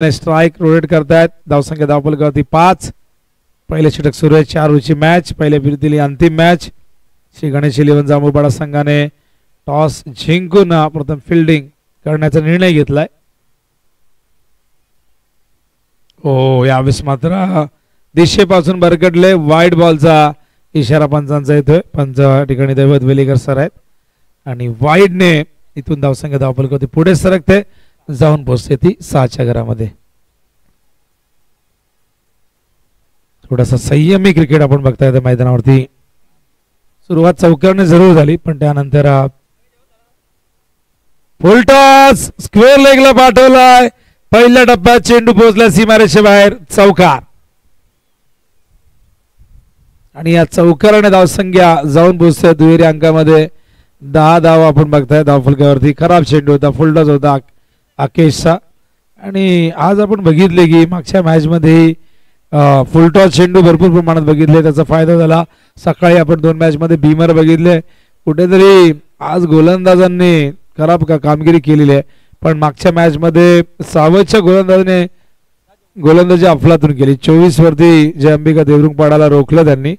Strike rotate करतायत. धावसंख्या धावफलकावरती 5. पहिले षटक सुरू आहे. 4 ओव्हरची मॅच. पहिल्या फेरीतील अंतिम मॅच. श्री गणेश इलेव्हन जांभूळपाडा संघाने टॉस जिंकून प्रथम फिल्डिंग करण्याचा निर्णय घेतलाय. ओ यावेळेस मात्र दिशेपासून बरकटले. वाईट बॉलचा इशारा पंचांचा येतोय. पंच ठिकाणी दैवत वेलीकर सर आहेत आणि वाईडने इथून धावसंख्या धावफलकावरती पुढे सरकते. जाऊन पोहोचते ती 6च्या घरामध्ये. थोडासा संयमी क्रिकेट आपण बघता येतं मैदानावरती. सुरुवात चौकारने जरूर झाली पण त्यानंतर फुल टॉस स्क्वेअर लेगला पाठवलाय. पहिल्या टप्प्यात चेंडू पोहोचला सीमारेषे बाहेर. चौकार आणि या चौकाराने धावसंख्या जाऊन पोहोचते दुहेरी अंकामध्ये. 10 धावा आपण बघताय धावफलकावरती. खराब चेंडू होता. फुल टॉस होता आकेशचा. आणि आज आपण बघितले की मागच्या मॅच मध्ये फुलटॉस चेंडू भरपूर प्रमाणात बघितले. त्याचा फायदा झाला. सकाळी आपण 2 मॅच मध्ये बीमर बघितले. कुठेतरी आज गोलंदाजांनी खराब कामगिरी केलेली आहे पण मागच्या मॅच मध्ये सावधच्या गोलंदाजी अफलातून केली. 24 वरती जय अंबिका देवरुंगपाडाला रोखलं त्यांनी.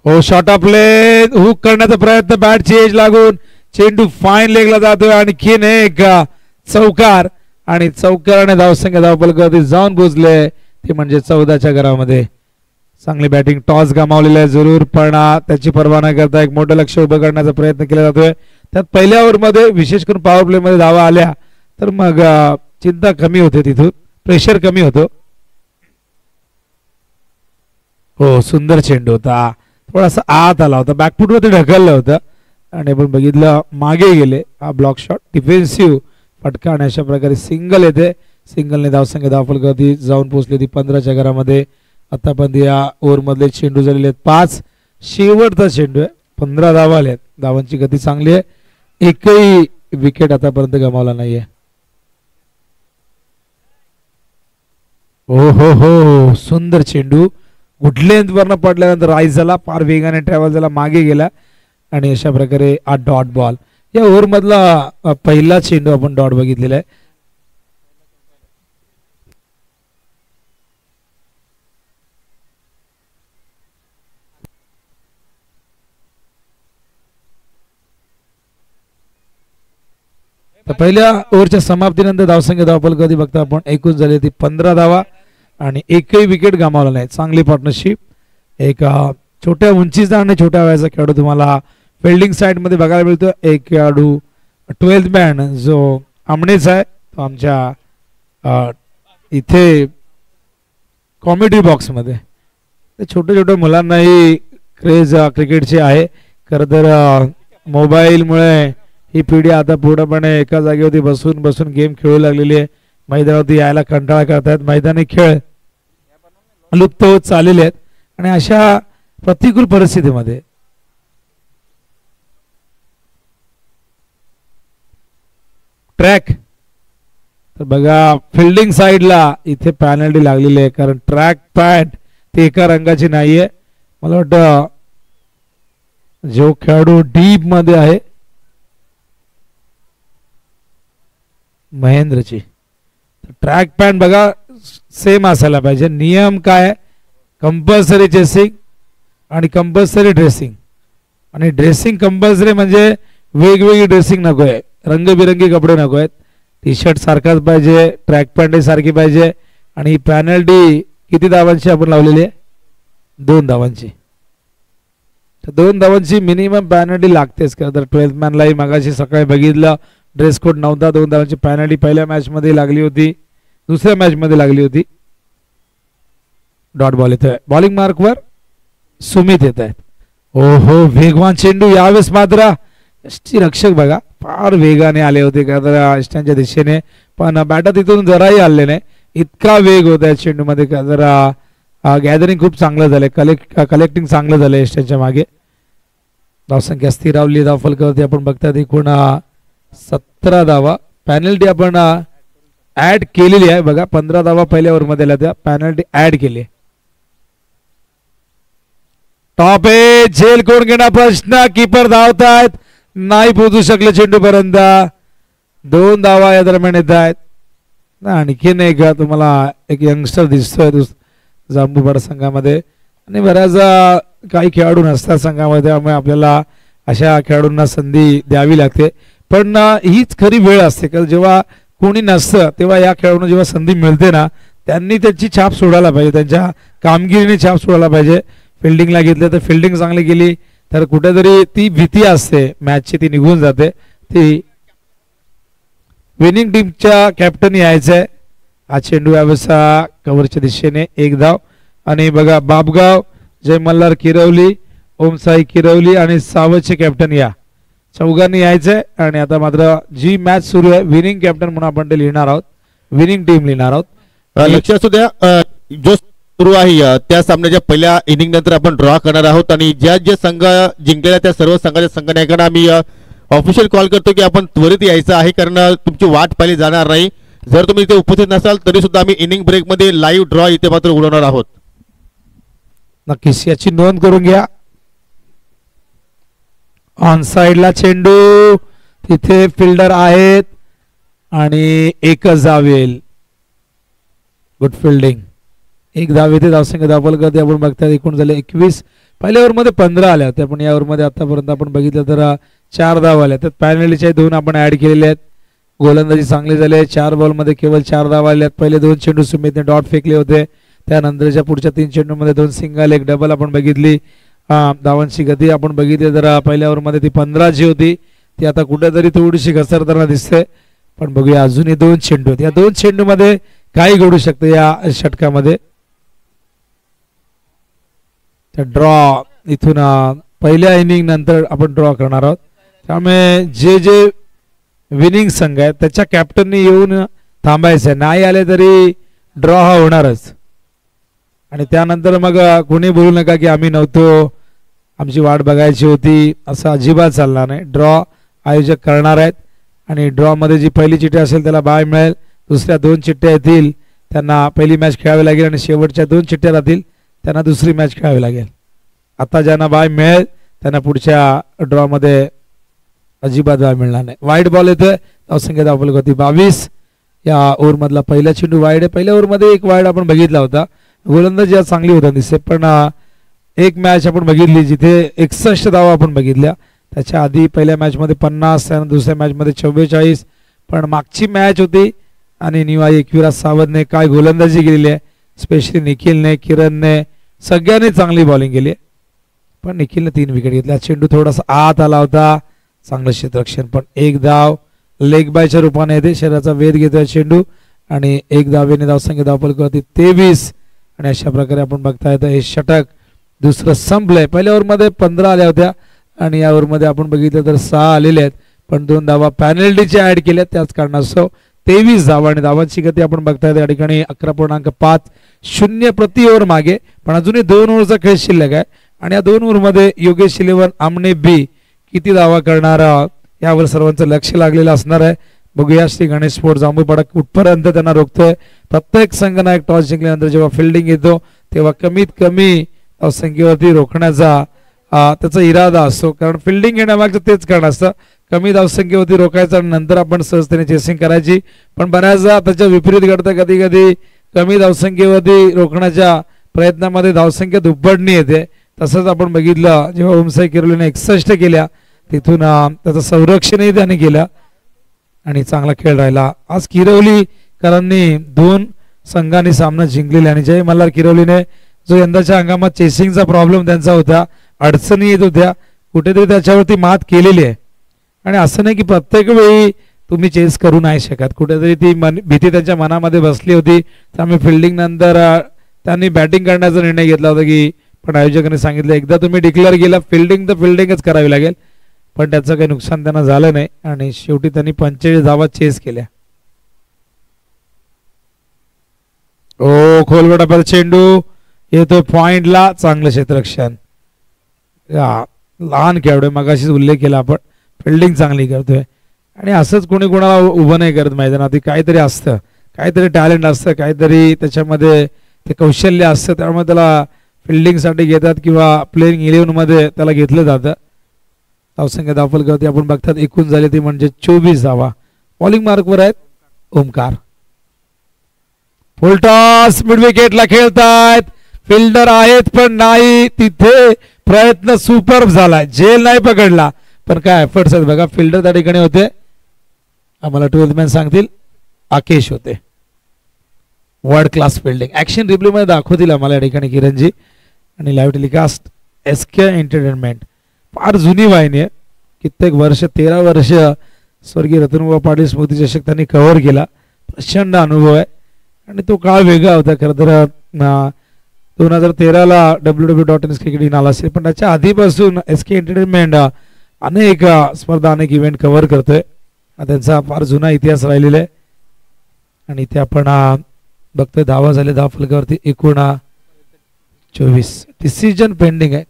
हो शॉट ऑफ प्ले हुक करण्याचा प्रयत्न. बॅटची एज लागून चेंडू फाईन लेगला जातोय. आणखीन एक चौकार आणि चौकाराने धावसंख्या धावफलकावरती जाऊन पोहोचले ते म्हणजे 14च्या घरामध्ये. चांगली बॅटिंग. टॉस गमावलेला आहे जरूर पण त्याची पर्वा न करता एक मोठं लक्ष उभं करण्याचा प्रयत्न केला जातोय. त्यात पहिल्या ओव्हरमध्ये विशेष करून पॉवर प्ले मध्ये धावा आल्या तर मग चिंता कमी होते. तिथून प्रेशर कमी होतो. हो सुंदर चेंडू होता. थोडासा आत आला होता. बॅकफुट मध्ये ढकललं होतं आणि आपण बघितलं मागे गेले. हा ब्लॉक शॉट डिफेन्सिव्ह फटका आणि अशा प्रकारे सिंगल येते. सिंगलने धावसंख्या धावफलकावरती जाऊन पोहोचली ती 15च्या घरामध्ये. आतापर्यंत या ओव्हर मधले चेंडू झालेले आहेत 5. शेवटचा चेंडू आहे. 15 धावा आल्या. धावांची गती चांगली आहे. एकही विकेट आतापर्यंत गमावला नाहीये. हो हो हो सुंदर चेंडू. गुड लेंथ वरनं पडल्यानंतर राईज झाला. फार वेगाने ट्रॅव्हल झाला. मागे गेला आणि अशा प्रकारे हा डॉट बॉल. या ओव्हर मधला पहिला चेंडू आपण डॉट बघितलेला आहे. तर पहिल्या ओव्हरच्या समाप्तीनंतर धावसंख्या धावफलकावरती बघता आपण एकूण झाली ती 15 धावा आणि एकही विकेट गमावला नाही. चांगली पार्टनरशिप. एक छोट्या उंचीचा आणि छोट्या वयाचा खेळाडू तुम्हाला फिल्डिंग साइड मध्ये बघायला मिळतो. एक खेळाडू 12th मॅन जो आमणेच आहे तो आमच्या इथे कॉमेडी बॉक्स मध्ये. छोट्या छोट्या मुलांनाही क्रेज क्रिकेटची आहे. खरं तर मोबाईलमुळे ही पिढी आता पूर्णपणे एका जागेवरती बसून बसून गेम खेळू लागलेली आहे. मैदानावरती यायला कंटाळा करतायत. मैदानी खेळ लुप्त होत चाललेले आहेत आणि अशा प्रतिकूल परिस्थितीमध्ये ट्रॅक तर बघा फिल्डिंग साइडला इथे पॅनल्टी लागलेली आहे कारण ट्रॅक पॅड ते एका रंगाची नाहीये. मला वाटतं जो खेळाडू डीप मध्ये आहे महेंद्रची ट्रॅक पॅड बघा सेम असायला पाहिजे. नियम काय कंपल्सरी चेसिंग आणि कंपल्सरी ड्रेसिंग. आणि ड्रेसिंग कंपल्सरी म्हणजे वेगवेगळी ड्रेसिंग नको आहे. रंगबिरंगी कपडे नको आहेत. टी शर्ट सारखाच पाहिजे. ट्रॅक पॅन्ट सारखी पाहिजे. आणि पॅनल्टी किती धावांची आपण लावलेली आहे 2 धावांची. तर 2 धावांची मिनिमम पॅनल्टी लागतेच. खरं तर 12th मॅनलाही मगाशी सकाळी बघितलं ड्रेस कोड नव्हता. 2 धावांची पॅनल्टी पहिल्या मॅच मध्ये लागली होती. दुसऱ्या मॅच मध्ये लागली होती. डॉट बॉल येतोय. बॉलिंग मार्कवर सुमित येत आहेत. हो हो वेगवान चेंडू. यावेळेस मात्र रक्षक बघा फार वेगाने आले होते यष्टीच्या दिशेने पण बॅटर तिथून जराही आले नाही. इतका वेग होता या चेंडू मध्ये. जरा गॅदरिंग खूप चांगलं झालंय. कलेक्टिंग चांगलं झालंय यष्टीच्या मागे. धावसंख्या स्थिरावली. धावफलकावरती आपण बघतात एकूण 17 धावा. पॅनल्टी आपण ऍड केलेली आहे बघा. 15 धावा पहिल्या ओव्हर मध्ये त्या पॅनल्टी ऍड केली. टॉप ए झेल कोण घेणार प्रश्न. कीपर धावतायत नाही पोहोचू शकले चेंडू पर्यंत. 2 धावा या दरम्यान येत आहेत. आणखीन एक तुम्हाला एक यंगस्टर दिसतोय जांबूपाडा संघामध्ये आणि बऱ्याच काही खेळाडू नसतात संघामध्ये, त्यामुळे आपल्याला अशा खेळाडूंना संधी द्यावी लागते. पण हीच खरी वेळ असते कारण जेव्हा कोणी नसतं तेव्हा या खेळाडूंना जेव्हा संधी मिळते ना त्यांनी त्याची छाप सोडायला पाहिजे, त्यांच्या कामगिरीने छाप सोडायला पाहिजे. फिल्डिंगला घेतलं तर फिल्डिंग चांगली केली तर कुठेतरी ती भीती असते मॅचची ती निघून जाते. ती विनिंग टीमच्या कॅप्टन यायचंय. हा चेंडू यावेळेस कव्हरच्या दिशेने 1 धाव. आणि बघा बापगाव, जय मल्हार किरवली, ओमसाई किरवली आणि सावतचे कॅप्टन या चौघांनी यायचंय. आणि आता मात्र जी मॅच सुरू आहे विनिंग कॅप्टन म्हणून आपण ते लिहिणार आहोत, विनिंग टीम लिहिणार आहोत. लक्ष असू द्या जो सुरू आहे त्या सामन्याच्या पहिल्या इनिंग नंतर आपण ड्रॉ करणार आहोत आणि ज्या ज्या संघ जिंकलेल्या त्या सर्व संघाच्या संघटनांना आम्ही ऑफिशियल कॉल करतो की आपण त्वरित यायचं आहे कारण तुमची वाट पाहिली जाणार नाही. जर तुम्ही इथे उपस्थित नसाल तरी सुद्धा आम्ही इनिंग ब्रेक मध्ये लाईव्ह ड्रॉ इथे मात्र उडवणार आहोत. नक्कीच याची नोंद करून घ्या. ऑन साइडला चेंडू, तिथे फिल्डर आहेत आणि एकच धाव येईल. Good fielding. 1 धाव येते. धावसंख्या धावफलक आपण बघताय एकूण झाले 21. पहिल्या ओव्हरमध्ये 15 आल्या होत्या पण या ओव्हरमध्ये आतापर्यंत आपण बघितलं तर 4 धाव आल्या. त्यात पॅनल्टीच्या 2 आपण ऍड केलेले आहेत. गोलंदाजी चांगली झाली आहे. 4 बॉलमध्ये केवळ 4 धाव आल्या आहेत. पहिले 2 चेंडू सुमितने डॉट फेकले होते, त्यानंतरच्या पुढच्या 3 चेंडूमध्ये 2 सिंगल 1 डबल आपण बघितली. धावांची गती आपण बघितली तर पहिल्या ओव्हरमध्ये ती 15 जी होती ती आता कुठेतरी थोडीशी घसरताना दिसते. पण बघूया अजूनही 2 चेंडू आहेत. या 2 चेंडूमध्ये काही घडू शकतं या षटकामध्ये. ड्रॉ इथून पहिल्या इनिंग नंतर आपण ड्रॉ करणार आहोत, त्यामुळे जे जे विनिंग संघ आहे त्याच्या कॅप्टननी येऊन थांबायचं, नाही आले तरी ड्रॉ हा होणारच. आणि त्यानंतर मग कोणी बोलू नका की आम्ही नव्हतो, आमची वाट बघायची होती, असं अजिबात चालणार नाही. ड्रॉ आयोजक करणार आहेत आणि ड्रॉ मध्ये जी पहिली चिठ्ठी असेल त्याला बाय मिळेल, दुसऱ्या 2 चिठ्ठ्या येतील त्यांना पहिली मॅच खेळावी लागेल आणि शेवटच्या 2 चिठ्ठ्या राहतील त्यांना दुसरी मॅच खेळावी लागेल. आता ज्यांना बाय मिळेल त्यांना पुढच्या ड्रॉ मध्ये अजिबात बाय मिळणार नाही. वाईड बॉल येतोय. धावसंख्या धावफलक होती 22. या ओव्हर मधला पहिला चेंडू वाईड आहे. पहिल्या ओव्हर मध्ये 1 वाईड आपण बघितला होता. गोलंदाजी आज चांगली होता दिसते पण एक मॅच आपण बघितली जिथे 61 धावा आपण बघितल्या. त्याच्या आधी पहिल्या मॅच मध्ये 50, त्यानंतर दुसऱ्या मॅच मध्ये 44. पण मागची मॅच होती आणि निवाई एकविराज सावंतने काय गोलंदाजी केलेली आहे, स्पेशली निखिलने, किरणने, सगळ्यांनी चांगली बॉलिंग केली. पण निखिलने 3 विकेट घेतल्या. चेंडू थोडासा आत आला होता, चांगलं क्षेत्ररक्षण, पण 1 धाव लेग बायच्या रूपाने येते. शरीराचा वेध घेतोय चेंडू आणि 1 धावेने धावसंख्या धावफलक होती 23. आणि अशा प्रकारे आपण बघता येतं हे षटक दुसरं संपलंय. पहिल्या ओव्हरमध्ये 15 आल्या होत्या आणि या ओव्हरमध्ये आपण बघितलं तर 6 आलेले आहेत, पण 2 धावा पॅनल्टीच्या ऍड केल्या, त्याच कारणास्तव 23 धावा. आणि धावांची गती आपण बघताय त्या ठिकाणी 11.50 प्रति ओव्हर मागे, पण अजूनही 2 ओव्हरचा खेळ शिल्लक आहे. आणि या 2 ओव्हरमध्ये योगेश इलेव्हन आमने बी किती धावा करणार यावर सर्वांचं लक्ष लागलेलं असणार आहे. बघूया श्री गणेश स्पोर्ट जांभूळपाडा कुठपर्यंत त्यांना रोखतोय. प्रत्येक संघनायक टॉस जिंकल्यानंतर जेव्हा फिल्डिंग येतो तेव्हा कमीत कमी धावसंख्येवरती रोखण्याचा त्याचा इरादा असतो, कारण फिल्डिंग घेण्यामागचं तेच कारण असतं, कमी धावसंख्येवरती रोखायचं आणि नंतर आपण सहजतेने चेसिंग करायची. पण बऱ्याचदा त्याच्या विपरीत घडतं. कधी कधी कमी धावसंख्येवरती रोखण्याच्या प्रयत्नामध्ये धावसंख्या दुप्पटणी येते. तसंच आपण बघितलं जेव्हा ओमसाई किरोलीने 61 केल्या तिथून त्याचं संरक्षणही त्याने केलं आणि चांगला खेळ राहिला. आज किरवलीकरांनी 2 संघांनी सामना जिंकलेले आणि जय मल्हार किरवलीने जो यंदाच्या हंगामात चेसिंगचा प्रॉब्लेम त्यांचा होता, अडचणी येत होत्या, कुठेतरी त्याच्यावरती मात केलेली आहे. आणि असं नाही की प्रत्येक वेळी तुम्ही चेस करू नाही शकत, कुठेतरी ती भीती त्यांच्या मनामध्ये बसली होती. त्यामुळे फिल्डिंग नंतर त्यांनी बॅटिंग करण्याचा निर्णय घेतला होता की, पण आयोजकांनी सांगितलं एकदा तुम्ही डिक्लेअर केला फिल्डिंग तर फिल्डिंगच करावी लागेल. पण त्याचं काही नुकसान त्यांना झालं नाही आणि शेवटी त्यांनी 45 धावा चेस केल्या. ओ खोलगटापर्यंत चेंडू येतोय पॉइंटला, चांगलं क्षेत्ररक्षण. लहान खेळाडू मगाशीच उल्लेख केला आपण, फिल्डिंग चांगली करतोय आणि असंच कोणी कोणाला उभं नाही करत मैदानात. काहीतरी असतं, काहीतरी टॅलेंट असतं, काहीतरी त्याच्यामध्ये ते कौशल्य असतं, त्यामुळे त्याला फिल्डिंगसाठी घेतात किंवा प्लेइंग 11 मध्ये त्याला घेतलं जातं. धावसंख्या धावफलक आपण बघतात एकूण झाली ती म्हणजे 24 धावा. बॉलिंग मार्कवर आहेत ओमकार. फुलटॉस मिड विकेटला खेळतायत. फिल्डर आहेत पण नाही तिथे. प्रयत्न सुपर झाला. झेल नाही पकडला पण काय एफर्ट्स आहेत बघा. फिल्डर त्या ठिकाणी होते. आम्हाला 12th मॅन सांगतील आकेश होते. World class fielding action replay मध्ये दाखवतील आम्हाला या ठिकाणी किरणजी. आणि लाईव्ह टेलिकास्ट SK एंटरटेनमेंट फार जुनी वाहिनी आहे. कित्येक वर्ष 13 वर्ष स्वर्गीय रतनबा पाटील स्मृती चषक त्यांनी कव्हर केला. प्रचंड अनुभव आहे आणि तो काळ वेगळा होता. खरं तर 2013ला www.ns क्रिकेट आला असेल पण त्याच्या आधीपासून SK एंटरटेनमेंट अनेक स्पर्धा अनेक इव्हेंट कव्हर करतोय. त्यांचा फार जुना इतिहास राहिलेला आहे. आणि इथे आपण बघतोय धावा झाले धाव फलकावरती 24. डिसिजन पेंडिंग आहे.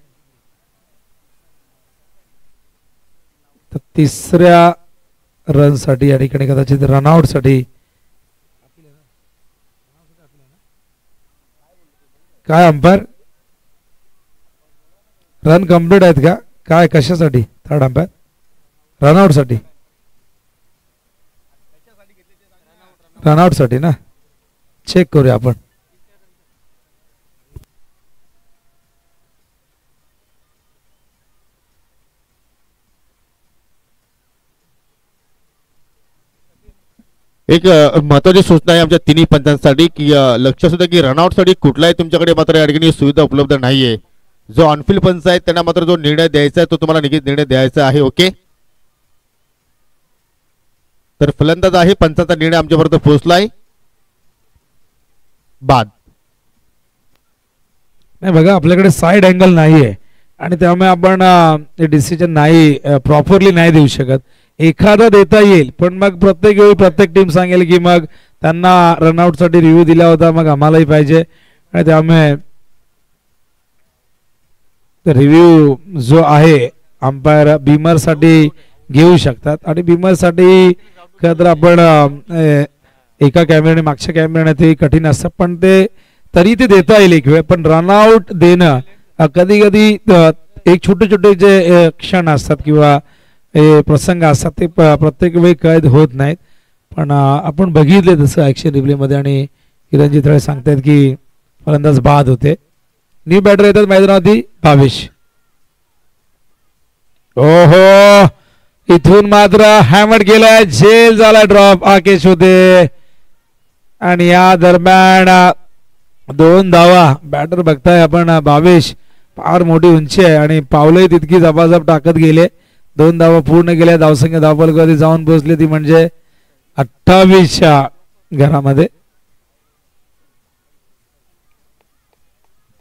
तर तिसऱ्या रन साठी या ठिकाणी कदाचित रनआउट साठी काय अंपायर रन कंप्लीट आहेत का काय कशासाठी थर्ड अंपायर रनआउट साठी रनआउट साठी ना चेक करूया आपण. एक महत्वाची सूचना आहे आमच्या तिन्ही पंचांसाठी की लक्ष सुद्धा की रनआउट साठी कुठलाही तुमच्याकडे मात्र या ठिकाणी सुविधा उपलब्ध नाहीये. जो ऑनफिल्ड पंच आहे त्यांना मात्र जो निर्णय द्यायचा आहे तो तुम्हाला निश्चित निर्णय द्यायचा आहे. ओके तर फलंदाज आहे पंचाचा निर्णय आमच्यापर्यंत पोहोचलाय. बाद नाही बघा आपल्याकडे साइड अँगल नाहीये आणि त्यामुळे आपण डिसिजन नाही प्रॉपरली नाही देऊ शकत. एखादा देता येईल पण मग प्रत्येक वेळी प्रत्येक टीम सांगेल की मग त्यांना रनआउट साठी रिव्ह्यू दिला होता मग आम्हालाही पाहिजे. आणि त्यामुळे रिव्ह्यू जो आहे अंपायर बीमर साठी घेऊ शकतात. आणि बीमर साठी तर आपण एका कॅमेऱ्याने मागच्या कॅमेऱ्याने ते कठीण असतं पण ते तरी ते देता येईल एक वेळ. पण रनआउट देणं कधी कधी एक छोटे छोटे जे क्षण असतात किंवा प्रसंग असतात ते प्रत्येक वेळी कैद होत नाहीत. पण आपण बघितले तसं ऍक्शन रिप्ले मध्ये आणि किरणजी थळे सांगतायत की फलंदाज बाद होते. न्यू बॅटर येतात मैदानावरती 22. ओहो इथून मात्र हॅमर गेलाय. झेल झाला ड्रॉप आकेश होते. आणि या दरम्यान 2 धावा. बॅटर बघताय आपण 22 फार मोठी उंची आहे आणि पावलंही तितकी जपाजप टाकत गेले. 2 धावा पूर्ण केल्या. धावसंख्या धावफलकावरती जाऊन पोहोचली ती म्हणजे 28च्या घरामध्ये.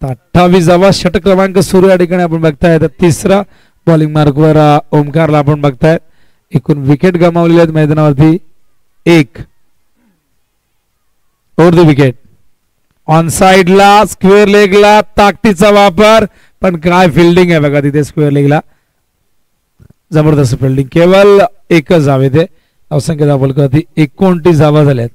28 धावा. षटक क्रमांक सुरू या ठिकाणी आपण बघताय. तिसरा बॉलिंग मार्कवर ओमकारला आपण बघताय. एकूण विकेट गमावलेले आहेत मैदानावरती 1 ओव्हर द विकेट. ऑन साइडला स्क्वेअर लेगला ताकदीचा वापर पण काय फिल्डिंग आहे बघा तिथे स्क्वेअर लेगला. जबरदस्त फिल्डिंग. केवळ एकच धाव येते. धावसंख्या धावफलकावरती 29 धावा झाल्यात.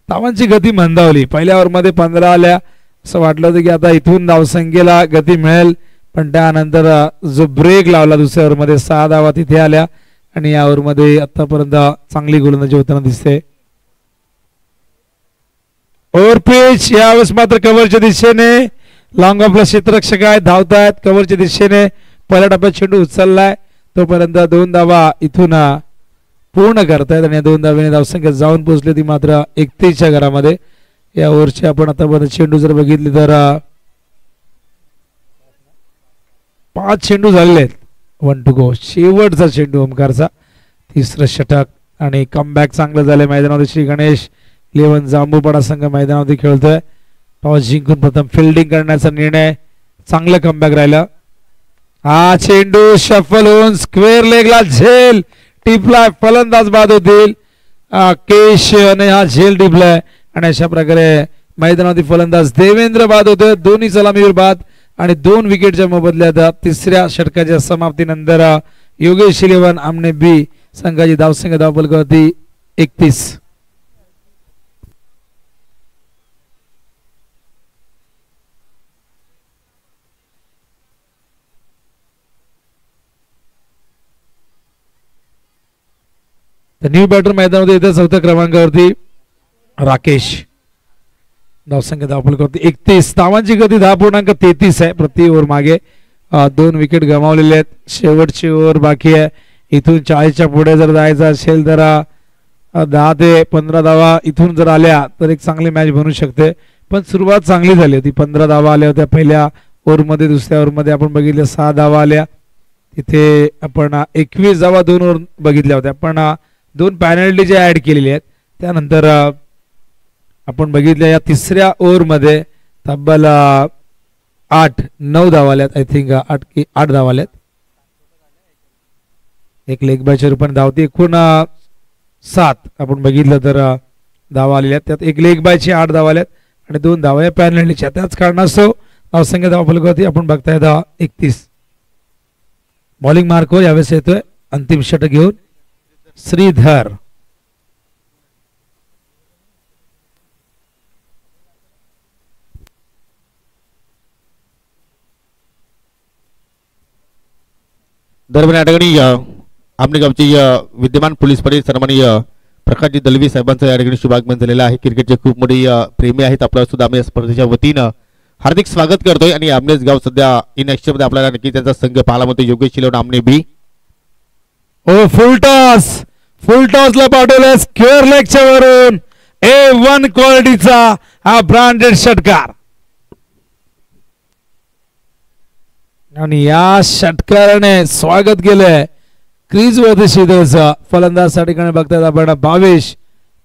धावांची गती मंदावली. पहिल्या ओव्हरमध्ये 15 आल्या. असं वाटलं होतं की आता इथून धावसंख्येला गती मिळेल पण त्यानंतर जो ब्रेक लावला दुसऱ्या ओव्हरमध्ये 6 धावा तिथे आल्या. आणि या ओव्हरमध्ये आतापर्यंत चांगली गोलंदाजी होताना दिसते. ओव्हर पिच यावेळेस मात्र कव्हरच्या दिशेने लॉंग ऑफला क्षेत्ररक्षक आहेत धावतायत कव्हरच्या दिशेने. पहिल्या टप्प्यात चेंडू उचललाय तोपर्यंत 2 धावा इथून पूर्ण करतायत. आणि 2 धावेने धावसंख्या जाऊन पोहोचली ती मात्र 31च्या घरामध्ये. या ओव्हरचे आपण आतापर्यंत चेंडू जर बघितले तर 5 चेंडू झालेले आहेत. 1 to go. शेवटचा चेंडू ओमकारचा. तिसरं षटक आणि कमबॅक चांगलं झालंय मैदानावरती. श्री गणेश 11 जांबूपाडा संघ मैदानावरती खेळतोय. टॉस जिंकून प्रथम फिल्डिंग करण्याचा निर्णय. चांगलं कमबॅक राहिलं. हा चेंडू शफल होऊन स्क्वेअर लेगला झेल टिपलाय. फलंदाज बाद होतील. केश ने हा झेल टिपलाय आणि अशा प्रकारे मैदानावरती फलंदाज देवेंद्र बाद होते. दोन्ही सलामीवर बाद आणि 2 विकेटच्या मोबदल्यात तिसऱ्या षटकाच्या समाप्तीनंतर योगेश 11 आमने बी संघाची धावसंख्या धावफलकावरती 31. तर न्यू बॅटर मैदानामध्ये येत्या 4थ्या क्रमांकावरती राकेश. धावसंख्या धावफलकावरती 31. धावांची गती 10.33 आहे प्रति ओव्हर मागे. 2 विकेट गमावलेले आहेत. शेवटची ओव्हर बाकी आहे. इथून 40च्या पुढे जर जायचं असेल तर 10 ते 15 धावा इथून जर आल्या तर एक चांगली मॅच बनू शकते. पण सुरुवात चांगली झाली होती. 15 धावा आल्या होत्या पहिल्या ओव्हरमध्ये. दुसऱ्या ओव्हरमध्ये आपण बघितलं 6 धावा आल्या. तिथे आपण 21 धावा 2 ओव्हर बघितल्या होत्या. पण 2 पॅनल्टी जे ऍड केलेली आहेत त्यानंतर आपण बघितल्या या तिसऱ्या ओव्हरमध्ये तब्बल 8-9 धावा आल्यात. आय थिंक 8 धावा आल्यात. एक लेग बायच्या रूपाने धावती एकूण 7 आपण बघितलं तर धावा आलेल्या आहेत. त्यात एक लेग बायची 8 धावा आल्यात आणि 2 धावा या पॅनल्टीच्या. त्याच कारणास्तव धावसंख्या धावफलकावरती आपण बघताय 31. बॉलिंग मार्कवर यावेळेस येतोय अंतिम षटक घेऊन श्रीधर. दरम्यान या ठिकाणी आपल्या गावचे विद्यमान पोलीस पाटील सन्माननीय प्रकाशजी दलवी साहेबांचं या ठिकाणी शुभागमन झालेलं आहे. क्रिकेटचे खूप मोठे प्रेमी आहेत. आपल्याला सुद्धा आम्ही या स्पर्धेच्या वतीनं हार्दिक स्वागत करतोय. आणि आमनेच गाव सध्या इन ऍक्शन मध्ये आपल्याला नक्की त्यांचा संघ पाहायला मिळतो. योगेश शिलोड आमने बी. ओ फुल टॉसला पाठवलं स्क्वेअर लेगच्या वरून A1 क्वालिटीचा हा ब्रँडेड षटकार. आणि या षटकाराने स्वागत केलंय क्रीज वरती श्रीधरचं. फलंदाज साठी बघतात आपण 22.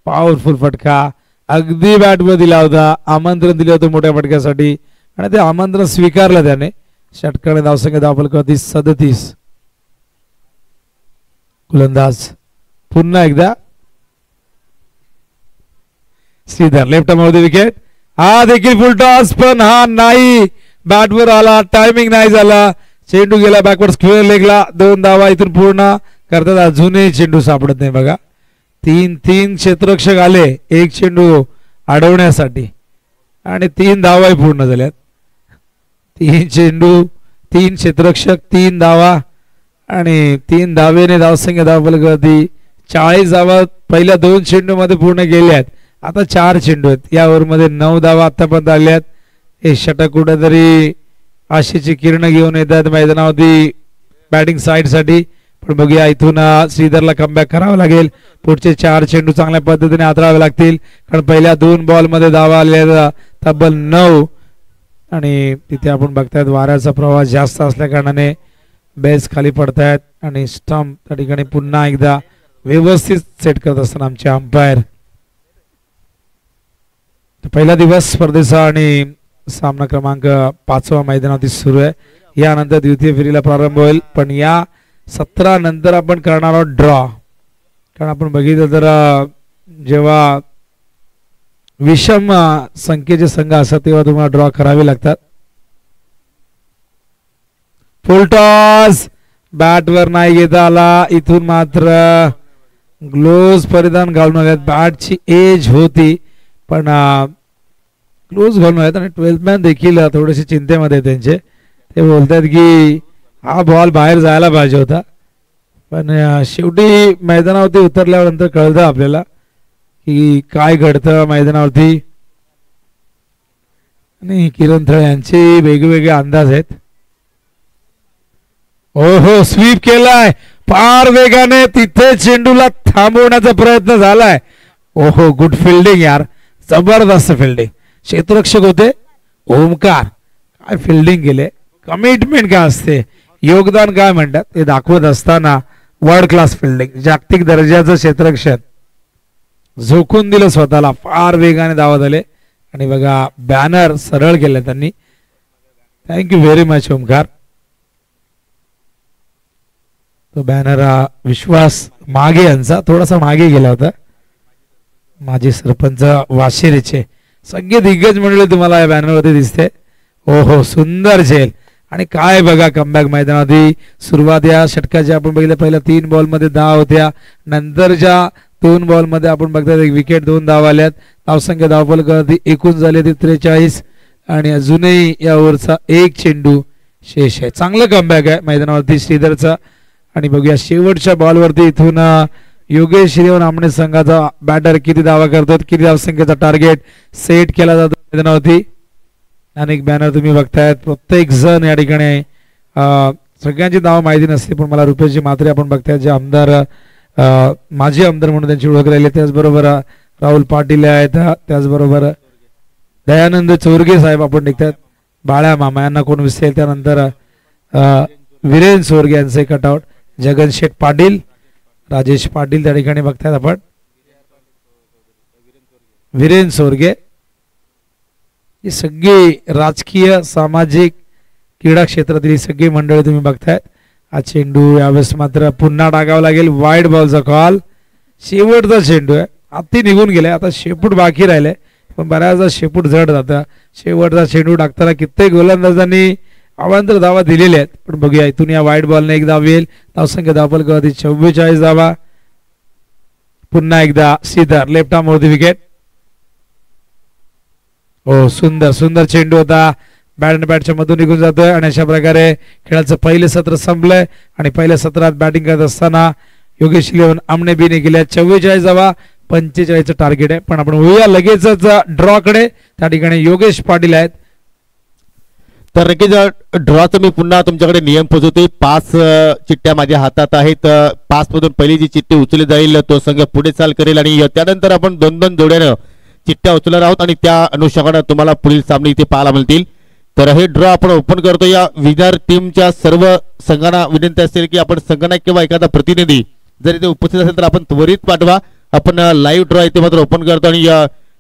पॉवरफुल फटका अगदी बॅट वर दिला होता. आमंत्रण दिलं होतं मोठ्या फटक्यासाठी आणि ते आमंत्रण स्वीकारलं त्याने. षटकाने धावसंख्या धावफलकावरती 37. गोलंदाज पुन्हा एकदा श्रीधर लेफ्ट मध्ये विकेट. हा देखील फुल टॉस पण हा नाही बॅटवर आला. टायमिंग नाही झाला. चेंडू गेला बॅकवर्ड स्क्वेअर लेगला. 2 धावा इथून पूर्ण करतात. अजूनही चेंडू सापडत नाही बघा. 3 क्षेत्ररक्षक आले एक चेंडू अडवण्यासाठी आणि 3 धावाही पूर्ण झाल्यात. 3 चेंडू 3 क्षेत्ररक्षक 3 धावा आणि 3 धावेने धावसंख्या धावफलकावरती 40 धावा पहिल्या 2 चेंडू मध्ये पूर्ण गेल्यात. आता 4 चेंडू आहेत. या ओव्हरमध्ये 9 धावा आतापर्यंत आल्यात. हे षटक कुठेतरी आशेची किरण घेऊन येतात मैदानावरती बॅटिंग साइड साठी. पण बघूया इथून श्रीधरला कमबॅक करावं लागेल. पुढचे 4 चेंडू चांगल्या पद्धतीने हाताळावे लागतील कारण पहिल्या 2 बॉल मध्ये धावा आल्या तब्बल 9 आणि तिथे आपण बघतायत वाऱ्याचा प्रवाह जास्त असल्या कारणाने बेस खाली पडतायत आणि स्टंप त्या ठिकाणी पुन्हा एकदा व्यवस्थित सेट करत असताना आमचे अंपायर. पहिला दिवस स्पर्धेचा आणि सामना क्रमांक 5वा मैदानावरती सुरू आहे. यानंतर द्वितीय फेरीला प्रारंभ होईल. पण या 17 नंतर आपण करणार आहोत ड्रॉ. कारण आपण बघितलं तर जेव्हा विषम संख्येचे संघ असतात तेव्हा तुम्हाला ड्रॉ करावे लागतात. फुल टॉस बॅटवर नाही घेता आला. इथून मात्र ग्लोव्ज परिधान घालून आल्यात. बॅटची एज होती पण क्लोज घालून आहेत आणि 12th मॅन देखील थोडेसे चिंतेमध्ये त्यांचे. ते बोलतात की हा बॉल बाहेर जायला पाहिजे होता. पण शेवटी मैदानावरती उतरल्यावर नंतर कळतं आपल्याला की काय घडतं मैदानावरती. आणि किरण थळ यांचे वेगवेगळे अंदाज आहेत. ओहो स्वीप केलाय फार वेगाने. तिथे चेंडूला थांबवण्याचा प्रयत्न झालाय. ओहो गुड फिल्डिंग यार. जबरदस्त फिल्डिंग. क्षेत्ररक्षक होते ओमकार. काय फिल्डिंग केले. कमिटमेंट काय असते योगदान काय म्हणतात ते दाखवत असताना वर्ल्ड क्लास फिल्डिंग जागतिक दर्जाचं क्षेत्ररक्षण झोकून दिलं स्वतःला. फार वेगाने धावा झाले आणि बघा बॅनर सरळ केले त्यांनी. Thank you very much Omkar. तो बॅनर विश्वास मागे यांचा थोडासा मागे गेला होता. माजी सरपंच वाशिरेचे सगळे दिग्गज मंडळी तुम्हाला या बॅनरवरती दिसते. ओहो सुंदर झेल आणि काय बघा कमबॅक मैदानावरती. सुरुवात या षटकाच्या आपण बघितलं पहिल्या 3 बॉल मध्ये 10 होत्या. नंतरच्या 2 बॉल मध्ये आपण बघतात 1 विकेट 2 धावा आल्यात. धावसंख्या धावफलकावरती एकूण झाली ती 43 आणि अजूनही या ओव्हरचा 1 चेंडू शेष आहे. चांगलं कमबॅक आहे मैदानावरती श्रीधरचा. आणि बघूया शेवटच्या बॉलवरती इथून योगेश इलेव्हन आमने संघाचा बॅटर किती धावा करतो, किती धावसंख्येचा टार्गेट सेट केला जातो मैदानावरती. अनेक बॅनर तुम्ही बघतायत. प्रत्येक जण या ठिकाणी सगळ्यांची नाव माहिती नसते, पण मला रुपेशजी म्हात्रे आपण बघतायत जे आमदार माजी आमदार म्हणून त्यांची ओळख राहिली. त्याचबरोबर राहुल पाटील आहेत, त्याचबरोबर दयानंद चोरगे साहेब आपण देखतात. बाळ्या मामा यांना कोण विसरेल. त्यानंतर वीरेन चोरगे यांचे कटआउट. जगन शेठ पाटील, राजेश पाटील त्या ठिकाणी बघतायत आपण. वीरेन चोरगे ही सगळी राजकीय सामाजिक क्रीडा क्षेत्रातील सगळी मंडळी तुम्ही बघतायत. हा चेंडू यावेळेस मात्र पुन्हा टाकावा लागेल. वाईड बॉलचा कॉल. शेवटचा चेंडू आहे, आत्ती निघून गेलाय. आता शेपूट बाकी राहिले, पण बऱ्याचदा शेपूट जड जातं. शेवटचा चेंडू टाकताना कित्येक गोलंदाजांनी अवांतर धावा दिलेल्या आहेत, पण बघूया इथून या वाईड बॉलने एक धाव येईल. धावसंख्या धावफलकावरती 44 धावा. पुन्हा एकदा सीधर लेफ्ट आर्म वरती विकेट. हो, सुंदर सुंदर चेंडू होता. बॅट अँड बॅटच्या मधून निघून जातोय आणि अशा प्रकारे खेळाचं पहिले सत्र संपलंय. आणि पहिल्या सत्रात बॅटिंग करत असताना योगेश इलेव्हन आमने बीने केल्या 44 धावा. 45चं टार्गेट आहे, पण आपण होऊया लगेचच ड्रॉ कडे. त्या ठिकाणी योगेश पाटील आहेत. तर नक्कीच ड्रॉचा मी पुन्हा तुमच्याकडे नियम पोहोचवतोय. 5 चिठ्ठ्या माझ्या हातात आहेत. 5 मधून पहिली जी चिठ्ठी उचलली जाईल तो संघ पुढे चाल करेल आणि त्यानंतर आपण 2-2 जोड्यानं चिठ्ठ्या उचलणार आहोत आणि त्या अनुषंगाने तुम्हाला पुढील सामने इथे पाहायला मिळतील. तर हे ड्रॉ आपण ओपन करतो. या विनर टीमच्या सर्व संघांना विनंती असेल की आपण संगणक किंवा एखादा प्रतिनिधी जर इथे उपस्थित असेल तर आपण त्वरित पाठवा. आपण लाईव्ह ड्रॉ इथे मात्र ओपन करतो आणि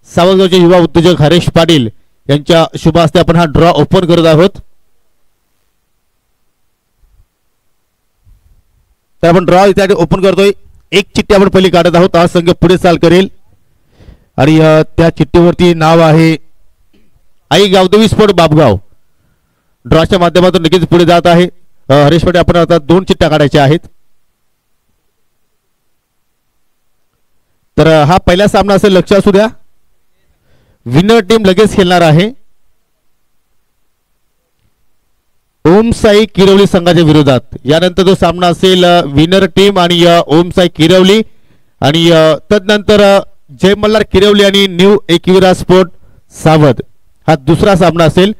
सावंतगावचे युवा उद्योजक हरेश पाटील यांच्या शुभ हस्ते आपण हा ड्रॉ ओपन करत आहोत. तर आपण ड्रॉ इथे ओपन करतोय. एक चिठ्ठी आपण पहिली काढत आहोत. हा संघ पुढे चाल करेल आणि त्या चिठ्ठीवरती नाव आहे आई गावदेवी स्पोर्ट बाबगाव. ड्रॉच्या माध्यमातून नक्कीच पुढे जात आहे. हरेश पाटील आपण आता 2 चिठ्ठ्या काढायच्या आहेत. तर हा पहिला सामना असेल, लक्ष असू द्या. विनर टीम लगेच खेळणार आहे ओम साई किरवली संघाच्या विरोधात. यानंतर जो सामना असेल विनर टीम आणि ओम साई किरवली आणि तदनंतर जय मल्हार किरवली आणि न्यू एकविरा स्पोर्ट सावध हा दुसरा सामना असेल.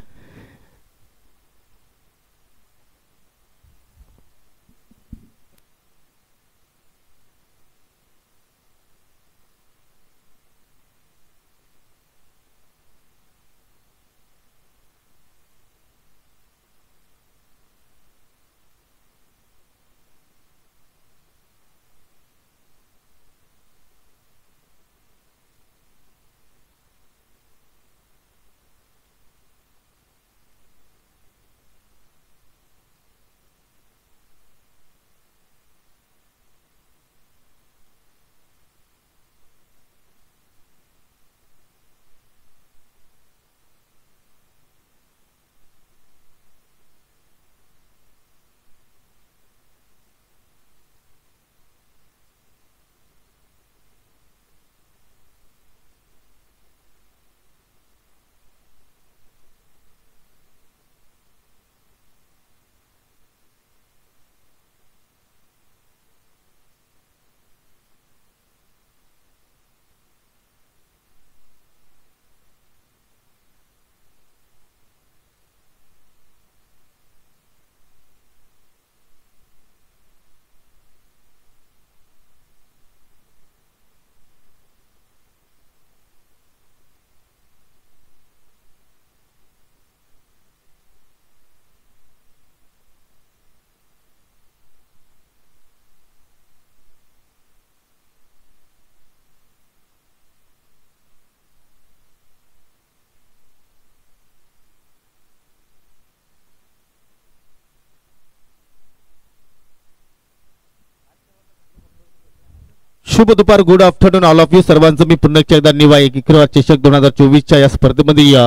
शुभ दुपार, good afternoon all of you. सर्वांचं मी पुन्हा एकदा निवा एकविरा चषक 2024च्या या स्पर्धेमध्ये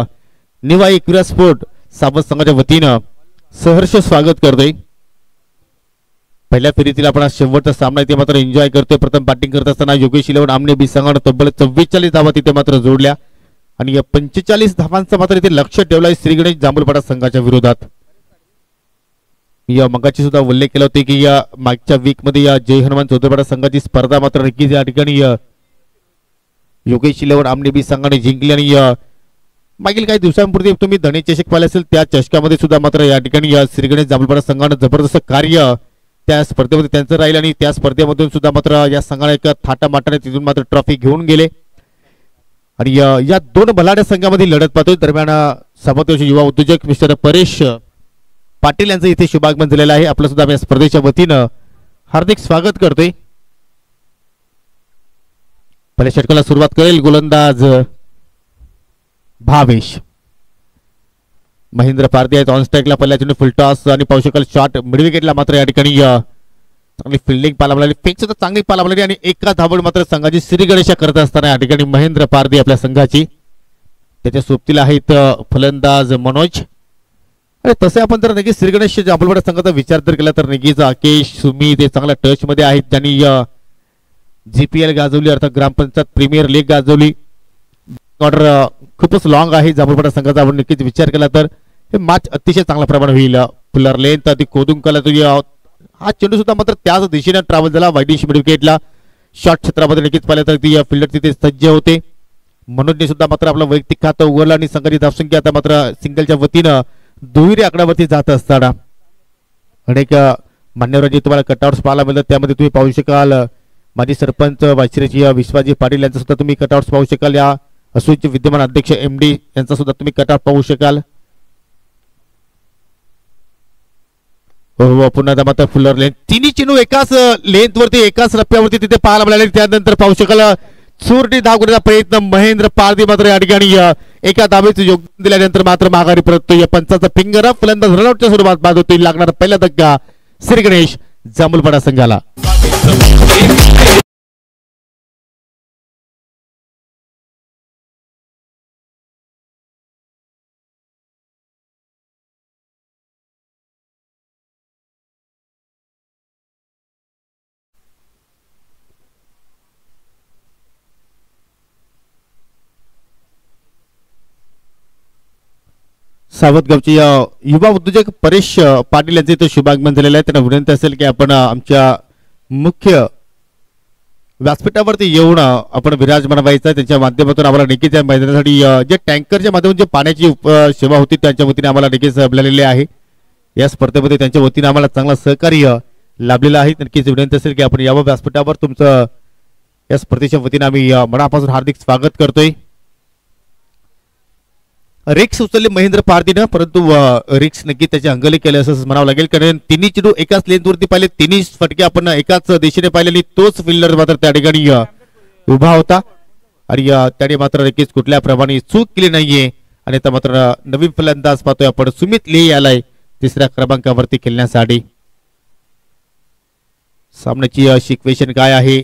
निवा एकविरा स्पोर्ट सावध संघाच्या वतीनं सहर्ष स्वागत करतोय. पहिल्या फेरीतील आपण शेवटचा सामना इथे मात्र एन्जॉय करतोय. प्रथम बॅटिंग करत असताना योगेश इलेव्हन आमने बी संघानं तब्बल 44 धावा तिथे मात्र जोडल्या आणि या 45 धावांचा मात्र इथे लक्ष ठेवलाय श्री गणेश जांभूलपाडा संघाच्या विरोधात. या मगाची सुद्धा उल्लेख केला होता की या मागच्या वीक मध्ये या जय हनुमान चौधरीपाडा संघाची स्पर्धा मात्र नक्कीच या ठिकाणी योगेश 11 आमने बी संघाने जिंकली आणि मागील काही दिवसांपूर्वी तुम्ही धनी चषक पाहिले असेल त्या चषकामध्ये सुद्धा मात्र या ठिकाणी या श्री गणेश जांभूळपाडा संघानं जबरदस्त कार्य त्या स्पर्धेमध्ये त्यांचं राहील आणि त्या स्पर्धेमधून सुद्धा मात्र या संघाने एक थाटामाटाने तिथून मात्र ट्रॉफी घेऊन गेले आणि या दोन बलाढ्य संघामध्ये लढत पाहतोय. दरम्यान सभापती युवा उद्योजक मिस्टर परेश पाटील यांचं इथे शुभागमन झालेलं आहे. आपलं सुद्धा या स्पर्धेच्या वतीनं हार्दिक स्वागत करतोय. पहिल्या षटकाला सुरुवात करेल गोलंदाज भावेश. महेंद्र पारदी आहेत ऑन स्ट्राईकला. पहिल्या चेंडू फुल टॉस आणि पाहू शकाल शॉट मिड विकेटला मात्र या ठिकाणी चांगली फिल्डिंग पाहायला मिळाली. फेक सुद्धा चांगली पाहायला मिळाली आणि एका धावड मात्र संघाची श्री गणेशा करत असताना या ठिकाणी महेंद्र पारदी आपल्या संघाची. त्याच्या सोबतीला आहेत फलंदाज मनोज. आणि तसे आपण जर नक्कीच श्री गणेश जांभूळपाडा संघाचा विचार जर केला तर नक्कीच आकेश सुमित ते चांगल्या टच मध्ये आहेत ज्यांनी GPL गाजवली अर्थात ग्रामपंचायत प्रीमियर लीग गाजवली. ऑर्डर खूपच लॉंग आहे जांभूळपाडा संघाचा. आपण नक्कीच विचार केला तर हे मॅच अतिशय चांगल्या प्रमाणात होईल. फुलर लेंथ ती कोदून कला तुझी हा चेंडू सुद्धा मात्र त्याच दिशेने ट्रॅव्हल झाला वाईडिश मिड विकेटला. शॉट क्षेत्रामध्ये नक्कीच पाहिलं तर ती फिल्डर तिथे सज्ज होते. मनोजने सुद्धा मात्र आपलं वैयक्तिक खातं उघडलं आणि संघाची धावसंख्या आता मात्र सिंगलच्या वतीनं दुहेरी आकड्यावरती जात असताना अनेक मान्यवरांची तुम्हाला कटआउट्स पाहायला मिळतात. त्यामध्ये तुम्ही पाहू शकाल माजी सरपंच वाशिरेची विश्वाजी पाटील यांचा सुद्धा तुम्ही कटआउट्स पाहू शकाल. या असोचे विद्यमान अध्यक्ष MD यांचा सुद्धा तुम्ही कटआउट पाहू शकाल. पुन्हा मात्र फुलर लेंथ तिन्ही चेंडू एकाच लेंथ वरती एकाच रप्प्यावरती तिथे पाहायला मिळाले. त्यानंतर पाहू शकाल चोरटी धाव करण्याचा प्रयत्न महेंद्र पारदी मात्र या ठिकाणी एका धावेचं योगदान दिल्यानंतर मात्र माघारी परततो. या पंचाचा फिंगर फलंदाज रनआउटच्या स्वरूपात बाद होतो. लागणारा पहिला धक्का श्री गणेश जांभूळपाडा संघाला. सावतगावचे युवा उद्योजक परेश पाटील यांचे इथे शुभागमन झालेलं आहे. त्यांना विनंती असेल की आपण आमच्या मुख्य व्यासपीठावरती येऊन आपण विराजमान व्हायचं. त्यांच्या माध्यमातून आम्हाला नक्कीच या मैदानासाठी जे टँकरच्या माध्यमातून जे पाण्याची सेवा होती त्यांच्या वतीने आम्हाला नक्कीच मिळालेले आहे. या स्पर्धेमध्ये त्यांच्या वतीने आम्हाला चांगलं सहकार्य लाभलेलं आहे. नक्कीच विनंती असेल की आपण यावं व्यासपीठावर. तुमचं या स्पर्धेच्या वतीने आम्ही मनापासून हार्दिक स्वागत करतोय. रिक्स उचलले महेंद्र पारदीनं परंतु रिक्स नक्की त्याचे अंगली केले असं म्हणावं लागेल. कारण तिन्ही चेंडू एकाच लेंथवरती पाहिले. तिन्ही फटके आपण एकाच दिशेने पाहिले आणि तोच फिल्डर मात्र त्या ठिकाणी उभा होता आणि त्याने मात्र नक्कीच कुठल्या प्रमाणे चूक केली नाहीये. आणि आता मात्र नवीन फलंदाज पाहतोय आपण सुमित ले आलाय तिसऱ्या क्रमांकावरती खेळण्यासाठी. सामन्याची सिक्वेशन काय आहे,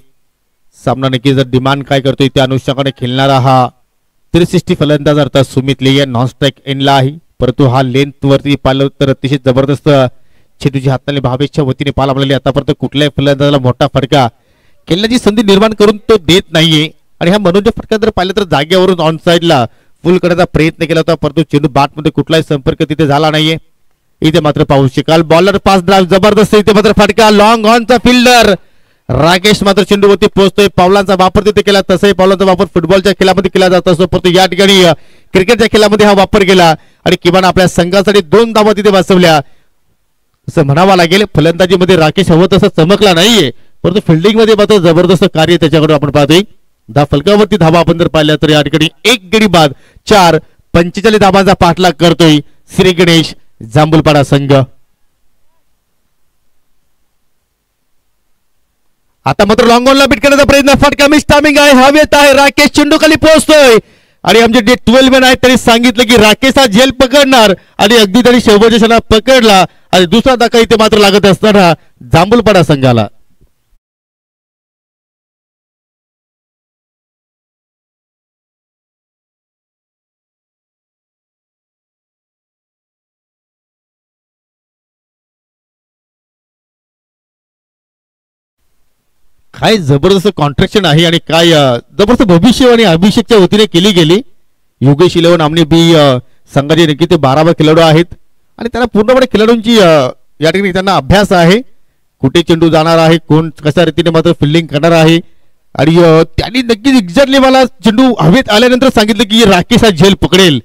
सामना नक्की जर डिमांड काय करतोय त्या अनुषंगाने खेळणारा हा 360 फलंदाज अर्थात सुमित ले नॉन स्ट्राईक एंडला आहे. परंतु हा लेंथ वरती पाहिलं तर अतिशय जबरदस्त चेंडूची हाताने भावेशच्या वतीने पाहायला मिळाली. आतापर्यंत कुठल्याही फलंदाजाला मोठा फटका खेळण्याची संधी निर्माण करून तो देत नाहीये. आणि हा मनोज फटका जर पाहिलं तर जागेवरून ऑन साइडला फुल करण्याचा प्रयत्न केला होता परंतु चेंडू बॅट मध्ये कुठलाही संपर्क तिथे झाला नाहीये. इथे मात्र पाहू शकाल बॉलर पास ड्राइव्ह जबरदस्त. इथे मात्र फटका लॉंग ऑनचा फिल्डर राकेश मात्र चेंडूवरती पोहोचतोय. पावलांचा वापर तिथे केला. तसंही पावलांचा वापर फुटबॉलच्या खेळामध्ये केला जात असतो परंतु या ठिकाणी क्रिकेटच्या खेळामध्ये हा वापर केला आणि किमान आपल्या संघासाठी 2 धावा तिथे वाचवल्या असं म्हणावं लागेल. फलंदाजीमध्ये राकेश हवं तसं चमकला नाहीये परंतु फिल्डिंग मध्ये मात्र जबरदस्त कार्य त्याच्याकडून आपण पाहतोय. फलकावरती धावा आपण जर पाहिल्या तर या ठिकाणी एक गडी बाद 4-45 धावांचा पाठलाग करतोय श्री गणेश जांभूळपाडा संघ. आता मात्र लॉंग ऑनला बीट करण्याचा प्रयत्न. फटका मिस टायमिंग आहे. हवेत आहे. राकेश चेंडू खाली पोहोचतोय आणि आमचे जे 12 मॅन आहेत त्यांनी सांगितलं की राकेश हा झेल पकडणार आणि अगदी त्यांनी शेवटच्या क्षणात पकडला आणि दुसरा धक्का इथे मात्र लागत असताना जांभूळपाडा संघाला. काय जबरदस्त कॉन्ट्रॅक्शन आहे आणि काय जबरदस्त भविष्यवाणी अभिषेकच्या वतीने केली गेली. योगेश 11 आमने बी संघाचे नक्की ते 12वा खेळाडू आहेत आणि त्यांना पूर्णपणे खेळाडूंची या ठिकाणी त्यांना अभ्यास आहे, कुठे चेंडू जाणार आहे, कोण कशा रीतीने मात्र फिल्डिंग करणार आहे. आणि त्यांनी नक्कीच एक्झॅक्टली मला चेंडू हवेत आल्यानंतर सांगितलं की राकेश हा झेल पकडेल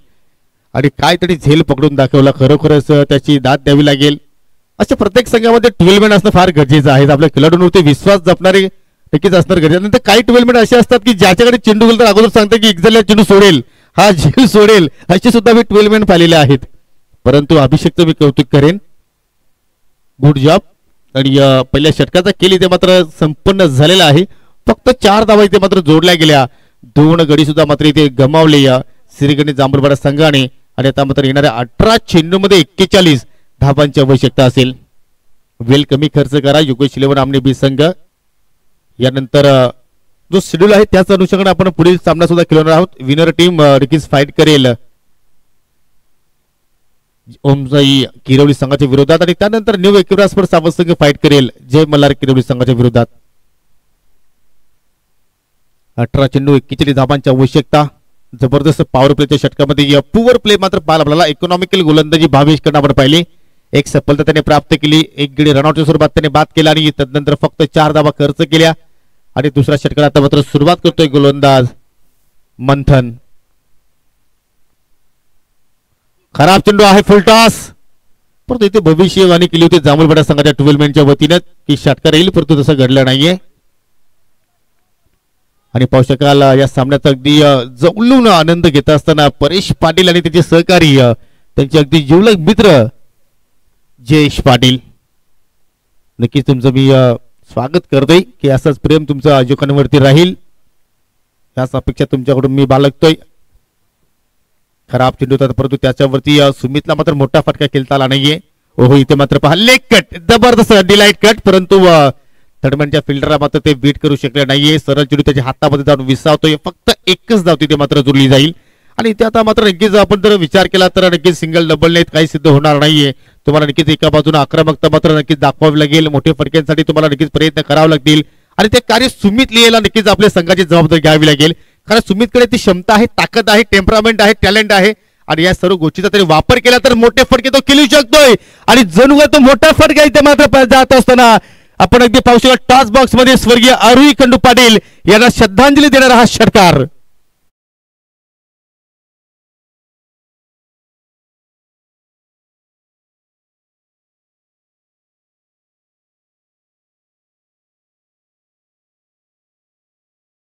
आणि काय तरी झेल पकडून दाखवला. खरोखरच त्याची दाद द्यावी लागेल. अशा प्रत्येक संघामध्ये 12 मॅन असणं फार गरजेचं आहे. आपल्या खेळाडूंवरती विश्वास जपणारे नक्कीच असणार गरजेचं. नंतर काही 12 मॅन असे असतात की ज्याच्याकडे चेंडू गेला तर अगोदर सांगतात की एक्झॅक्टली चेंडू सोडेल, हा झेल सोडेल. असे सुद्धा मी 12 मॅन पाहिलेले आहेत. परंतु अभिषेकचं मी कौतुक करेन, गुड जॉब. आणि पहिल्या षटकाचा खेळ इथे मात्र संपन्न झालेला आहे. फक्त 4 धावा इथे मात्र जोडल्या गेल्या. 2 गडी सुद्धा मात्र इथे गमावले या श्रीगणेश जांभूळपाडा संघाने. आणि आता मात्र येणाऱ्या 18 चेंडूमध्ये 41 धावांची आवश्यकता असेल. वेल कमी खर्च करा योगेश 11 आमने बी संघ. यानंतर जो शेड्यूल आहे त्याच अनुषंगाने आपण पुढील सामना सुद्धा खेळणार आहोत. विनर टीम नक्कीच फाईट करेल ओमसाई किरवली संघाच्या विरोधात आणि त्यानंतर न्यू एकविरा स्पोर्ट्स सावंत संघ फाईट करेल जय मल्हार किरवली संघाच्या विरोधात. 18 चेंडू 41 धावांची आवश्यकता. जबरदस्त पॉवर प्लेच्या षटकामध्ये पुअर प्ले मात्र पाहायला आपल्याला. इकॉनॉमिकल गोलंदाजी भावेश करणं आपण पाहिली. एक सफलता त्याने प्राप्त केली. 1 गडी रनआउटच्या स्वरूपात त्याने बाद केला आणि तदनंतर फक्त 4 धावा खर्च केल्या. आणि दुसऱ्या षटकाला आता मात्र सुरुवात करतोय गोलंदाज मंथन. खराब चेंडू आहे, फुलटॉस. परंतु इथे भविष्यवाणी केली होती जांभूळपाडा संघाच्या 12 मॅनच्या वतीनं की षटकार येईल, परंतु तसं घडलं नाहीये. आणि पाहू शकाल या सामन्याचा अगदी जवळून आनंद घेत असताना परेश पाटील आणि त्याचे सहकारी त्यांचे अगदी जिवलग मित्र जयेश पाटील. नक्कीच तुमचं मी स्वागत करतोय की असंच प्रेम तुमचं आयोजकांवरती राहील, याच अपेक्षा तुमच्याकडून मी बाळगतोय. खराब चेंडू होता परंतु त्याच्यावरती सुमितला मात्र मोठा फटका खेळता आला नाहीये. ओहो इथे मात्र पहा लेग कट, जबरदस्त डिलाइट कट. परंतु थर्डमॅनच्या फिल्डरला मात्र ते बीट करू शकले नाहीये. सरळ चेंडू त्याच्या हातामध्ये जाऊन विसावतोय. फक्त एकच धाव तिथे मात्र जोडली जाईल. आणि इथे आता मात्र नक्कीच आपण जर विचार केला तर नक्कीच सिंगल डबल नेट काही सिद्ध होणार नाहीये. तुम्हाला नक्कीच एका बाजूने आक्रमकता मात्र नक्कीच दाखवावी लागेल. मोठे फटक्यांसाठी तुम्हाला नक्कीच प्रयत्न करावे लागतील आणि ते कार्य सुमित लिहायला नक्कीच आपल्या संघाची जबाबदारी घ्यावी लागेल. कारण सुमितकडे ती क्षमता आहे, ताकद आहे, टेम्परामेंट आहे, टॅलेंट आहे आणि या सर्व गोष्टीचा तरी वापर केला तर मोठे फटके तो खेळू शकतोय. आणि जणू तो मोठा फटका इथे मात्र जात असताना आपण अगदी पाहू शकतो टॉस बॉक्स मध्ये स्वर्गीय आरोही खंडू पाटील यांना श्रद्धांजली देणारा हा षटकार.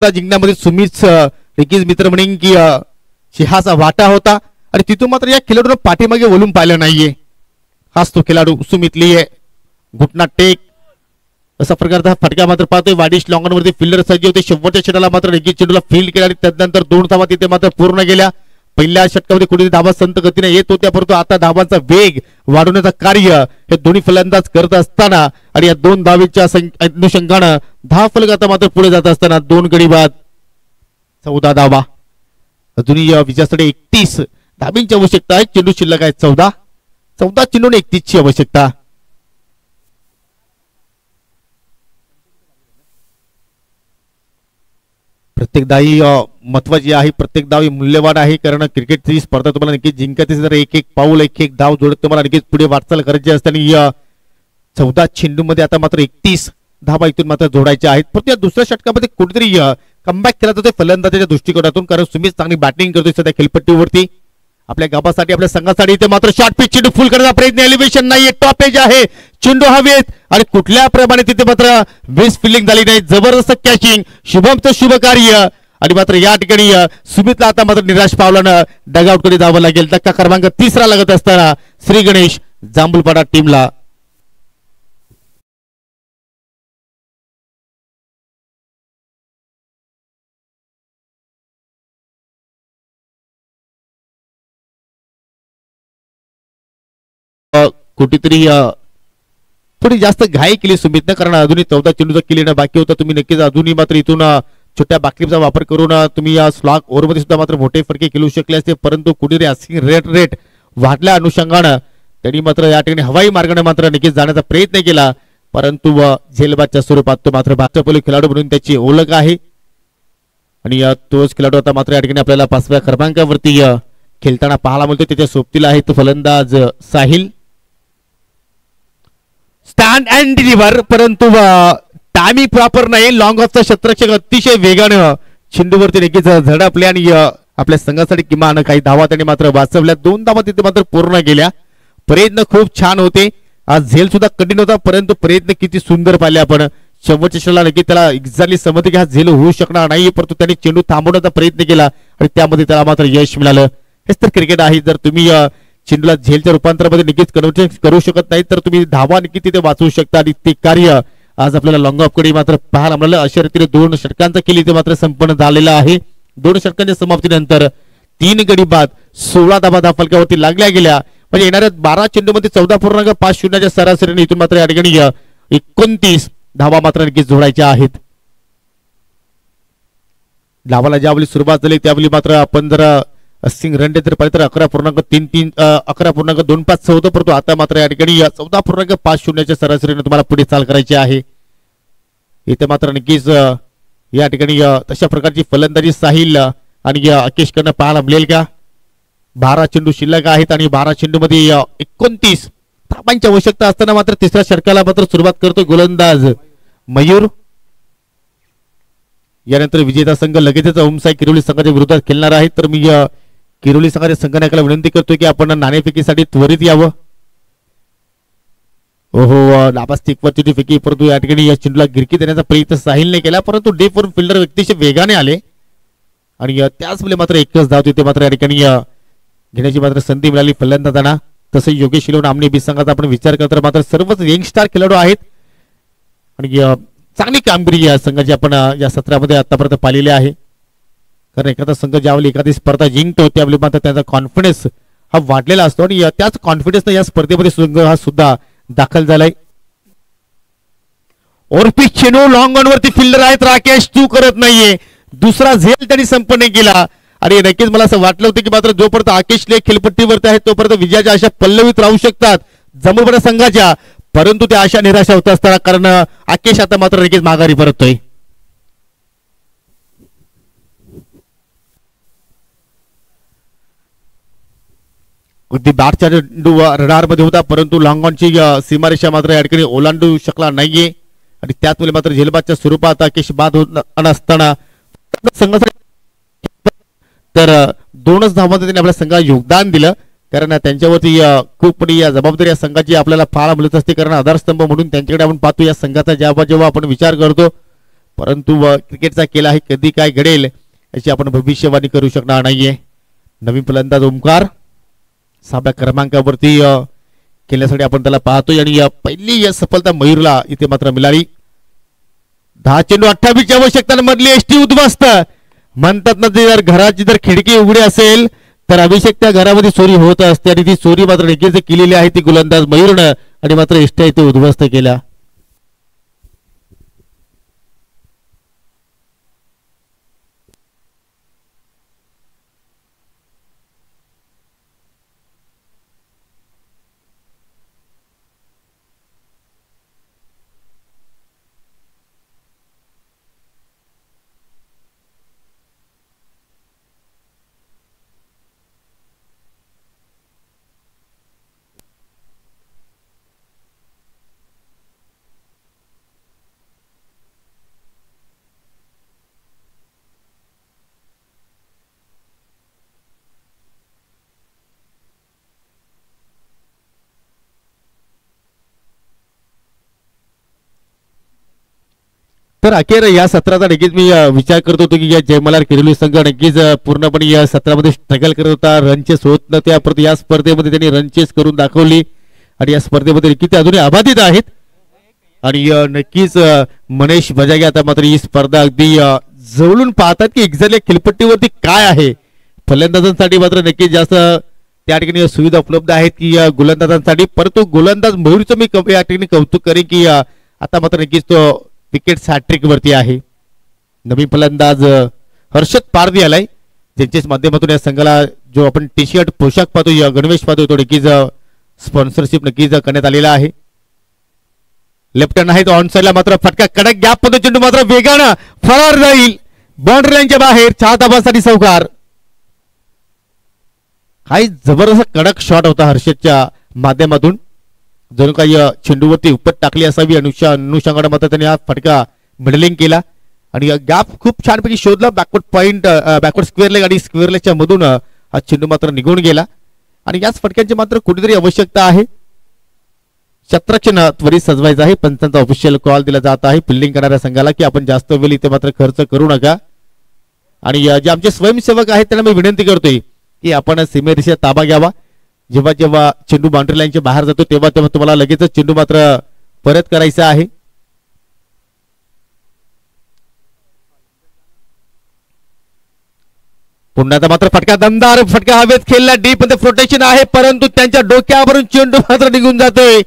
जिंकण्यामध्ये सुमित नक्कीच मित्र म्हणेन की सिंहाचा वाटा होता आणि तिथून मात्र या खेळाडूला पाठीमागे वळून पाहिलं नाहीये. हाच तो खेळाडू सुमित ली आहे. घुटना टेक असा प्रकारचा फटका मात्र पाहतोय. वाडिश लॉंगन वरती फिल्डर सज्ज होते. शेवटच्या षटकाला मात्र नक्कीच चेंडूला फील्ड केला आणि त्यानंतर 2 धावा तिथे मात्र पूर्ण गेल्या. पहिल्या षटकामध्ये कुठे धावा संत गतीने येत होत्या परंतु आता धावांचा वेग वाढवण्याचं कार्य हे दोन्ही फलंदाज करत असताना आणि या 2 धावेच्या अनुषंगानं 10 फलक आता मात्र पुढे जात असताना 2 गडी बाद 14 धावा. अजूनही विजयासाठी 31 धाबींची आवश्यकता आहे. चेंडू शिल्लक आहे 14 चेंडून 31 ची आवश्यकता. प्रत्येक दाई महत्वाची आहे. प्रत्येक दाव मूल्यवान आहे कारण क्रिकेटची स्पर्धा तुम्हाला नक्कीच जिंकायची जर एक पाऊल एक धाव जोडत तुम्हाला नक्कीच पुढे वाटचाल करायची असते. आणि 14 चेंडू मध्ये आता मात्र 31 धावा इथून मात्र जोडायच्या आहेत. परंतु या दुसऱ्या षटकामध्ये कुठेतरी कमबॅक केला जातोय फलंदाजाच्या दृष्टिकोनातून कारण सुमित चांगली बॅटिंग करतोय सध्या खेळपट्टीवरती. आपल्या गावासाठी आपल्या संघासाठी इथे मात्र शॉर्ट पिच चेंडू फुल करण्याचा प्रयत्न. एलिव्हेशन नाहीये, टॉप एज आहे, चेंडू हवेत आणि कुठल्या प्रमाणे तिथे मात्र बेस फिल्डिंग झाली नाही. जबरदस्त कॅचिंग, शुभमचं शुभ कार्य आणि मात्र या ठिकाणी सुमितला आता मात्र निराश पावलानं डगआउट कडे जावं लागेल. धक्का क्रमांक 3 लागत असताना श्री गणेश जांभूळपाडा टीमला. कुठेतरी थोडी जास्त घाई केली सुमितनं कारण अजूनही 14 चेंडूचा केली बाकी होता. तुम्ही नक्कीच अजूनही मात्र इथून छोट्या बाकीचा वापर करून तुम्ही या स्लॉग ओव्हरमध्ये सुद्धा मात्र मोठे फटके खेळू शकले असते. परंतु कुठेतरी आस्किंग रेट वाढल्या अनुषंगानं त्यांनी मात्र या ठिकाणी हवाई मार्गाने मात्र नक्कीच जाण्याचा प्रयत्न केला परंतु झेलबादच्या स्वरूपात तो मात्र भाजपा खेळाडू म्हणून त्याची ओळख आहे. आणि तोच खेळाडू आता मात्र या ठिकाणी आपल्याला 5व्या क्रमांकावरती खेळताना पाहायला मिळतो. त्याच्या सोबतीला आहे तो फलंदाज साहिल. स्टँड अँड डिलिव्हर, परंतु टायमिंग प्रॉपर नाही. लॉंग ऑफचा क्षेत्ररक्षक अतिशय वेगानं चेंडूवरती नक्कीच झडपले आणि आपल्या संघासाठी किमान काही धावा त्यांनी मात्र वाचवल्या. 2 धावा तिथे मात्र पूर्ण केल्या. प्रयत्न खूप छान होते. आज झेल सुद्धा कठीण होता, परंतु प्रयत्न किती सुंदर पाहिले आपण. शेवटच्या क्षणाला नक्की त्याला एक्झॅक्टली समजते की हा झेल होऊ शकणार नाही, परंतु त्याने चेंडू थांबवण्याचा प्रयत्न केला आणि त्यामध्ये त्याला मात्र यश मिळालं. हेच तर क्रिकेट आहे. जर तुम्ही चेंडूला झेलच्या रूपांतरामध्ये नक्कीच कन्व्हर्ट करू शकत नाही तर तुम्ही धावा नक्की तिथे वाचवू शकता आणि ते कार्य आज आपल्याला लॉंग ऑफ कडे मात्र पाहायला मिळालं. अशा रीतीने 2 षटकांचा खेळ इथे मात्र संपन्न झालेला आहे. 2 षटकांच्या समाप्तीनंतर 3 गडी बाद 16 धावा फलकावरती लागल्या गेल्या. म्हणजे येणाऱ्या 12 चेंडूमध्ये 14.50 सरासरीने इथून मात्र या ठिकाणी 29 धावा मात्र नक्कीच जोडायच्या आहेत. धावाला ज्यावेळी सुरुवात झाली त्यावेळी मात्र आपण जर सिंग रन रेट जर पाहिलं तर 11.25 होतं, परंतु आता मात्र या ठिकाणी 14.50 सरासरीने तुम्हाला पुढे चाल करायची आहे. इथे मात्र नक्कीच या ठिकाणी तशा प्रकारची फलंदाजी साहिल आणि अकेश कडनं पाहायला मिळेल का. 12 चेंडू शिल्लक आहेत आणि 12 चेंडू मध्ये 29 धावांची आवश्यकता असताना मात्र तिसऱ्या षटकाला मात्र सुरुवात करतो गोलंदाज मयूर. यानंतर विजेता संघ लगेचच ओमसाई किरोली संघाच्या विरोधात खेळणार आहे. तर मी किरोली संघाच्या संघनायकाला विनंती करतोय की आपण नाणेफेकीसाठी त्वरित यावं. ओहो, लांब स्टिकवरची फेकी, परंतु या ठिकाणी या चेंडूला गिरकी देण्याचा प्रयत्न साहिलने केला, परंतु डेप वरून फिल्डर व्यक्तिशय वेगाने आले आणि त्याच वेळी मात्र एकच धाव तिथे मात्र या ठिकाणी घेण्याची मात्र संधी मिळाली फलंदाजांना. तसे योगेश शिलोन आमने बी संघाचा आपण विचार करता मात्र सर्वच यंगस्टार खेळाडू आहेत आणि चांगली कामगिरी या संघाची आपण या सत्रामध्ये आतापर्यंत पाहिलेली आहे. कारण एखादा संघ ज्यावेळी एखादी स्पर्धा जिंकतो त्यावेळी मात्र त्याचा कॉन्फिडन्स हा वाढलेला असतो आणि त्याच कॉन्फिडन्स या स्पर्धेमध्ये संघ हा सुद्धा दाखल झालाय. ओरपी चेंडू लॉंग ऑन वरती फिल्डर आहेत राकेश, तू करत नाहीये. दुसरा झेल त्यांनी संपन्न केला आणि नक्कीच मला असं वाटलं होतं की मात्र जोपर्यंत आकेश लेख खेळपट्टीवरती आहेत तोपर्यंत विजयाच्या आशा पल्लवीत राहू शकतात जमूरपडा संघाच्या, परंतु त्या आशा निराशा होत असताना कारण आकेश आता मात्र नक्कीच माघारी परततोय. अगदी बॅटच्या चेंडू रडार मध्ये होता, परंतु लॉंग ऑनची सीमारेषा मात्र या ठिकाणी ओलांडू शकला नाहीये आणि त्याच वेळी मात्र झेलबादच्या स्वरूपात आकेश बाद होत नसताना संघासाठी तर 2च धावांमध्ये त्यांनी आपल्या संघाला योगदान दिलं. कारण त्यांच्यावरती खूप मोठी या जबाबदारी या संघाची आपल्याला पाहायला मिळत असते. कारण आधारस्तंभ म्हणून त्यांच्याकडे आपण पाहतो या संघाचा जेव्हा आपण विचार करतो, परंतु क्रिकेटचा खेळ आहे, कधी काय घडेल याची आपण भविष्यवाणी करू शकणार नाहीये. नवीन फलंदाज ओमकार 6व्या क्रमांकावरती खेळण्यासाठी आपण त्याला पाहतोय आणि पहिली सफलता मयूरला इथे मात्र मिळाली. 10 चेंडू 28 आवश्यकतांमधली एसटी उद्ध्वस्त म्हणतात ना, जर घराची जर खिडकी उघडी असेल तर अभिषेक त्या घरामध्ये चोरी होत असते आणि ती चोरी मात्र नक्कीच केलेली आहे ती गोलंदाज मयूरनं आणि मात्र एसट्या इथे उद्ध्वस्त केल्या. तर अखेर या सत्राचा नक्कीच मी विचार करत होतो की या जयमलार किरोली संघ नक्कीच पूर्णपणे या सत्रामध्ये स्ट्रगल करत होता, रनचेस होत नव्हत्या, परंतु या स्पर्धेमध्ये त्यांनी रनचेस करून दाखवली आणि या स्पर्धेमध्ये नक्कीच अजूनही अबाधित आहेत आणि नक्कीच मनीष बजागे आता मात्र ही स्पर्धा अगदी जवळून पाहतात की एक्झॅक्टली खेळपट्टीवरती काय आहे. फलंदाजांसाठी मात्र नक्कीच जास्त त्या ठिकाणी सुविधा उपलब्ध आहेत की गोलंदाजांसाठी, परंतु गोलंदाज मयूरचं मी या ठिकाणी कौतुक करेन की आता मात्र नक्कीच तो विकेट हॅट्रिक वरती आहे. नवीन फलंदाज हर्षद पारधी आलाय ज्यांच्याच माध्यमातून या संघाला जो आपण टी शर्ट पोशाख पाहतो गणवेश पाहतो तो नक्कीच स्पॉन्सरशिप नक्कीच करण्यात आलेला आहे. लेफ्ट हँड आहे तो ऑन साइडला मात्र फटका कडक गॅप मध्ये चेंडू मात्र वेगानं फरार जाईल बाउंड्री लाईनच्या बाहेर. 4 धावांसाठी चौकार. काही जबरदस्त कडक शॉट होता हर्षदच्या माध्यमातून जणू काही चेंडूवरती उपट टाकली असावी अनुषंगाने मात्र त्यांनी हा फटका मिडलिंग केला आणि गॅप खूप छानपैकी शोधला. Backward point backward square leg आणि स्क्वेअर लेगच्या मधून हा चेंडू मात्र निघून गेला आणि याच फटक्यांची मात्र कुठेतरी आवश्यकता आहे. क्षेत्ररक्षण त्वरित सजवायचं आहे. पंचांचा ऑफिशियल कॉल दिला जात आहे फिल्डिंग करणाऱ्या संघाला की आपण जास्त वेळ इथे मात्र खर्च करू नका. आणि जे आमचे स्वयंसेवक आहेत त्यांना मी विनंती करतोय की आपण सीमेरेषेचा ताबा घ्यावा. जेव्हा जेव्हा चेंडू बाउंड्री लाईनच्या बाहेर जातो तेव्हा तेव्हा तुम्हाला लगेच चेंडू मात्र परत करायचा आहे. पुन्हा मात्र फटका दमदार फटका हवेत खेळला डीप मध्ये प्रोटेक्शन आहे परंतु त्यांच्या डोक्यावरून चेंडू मात्र निघून जातोय.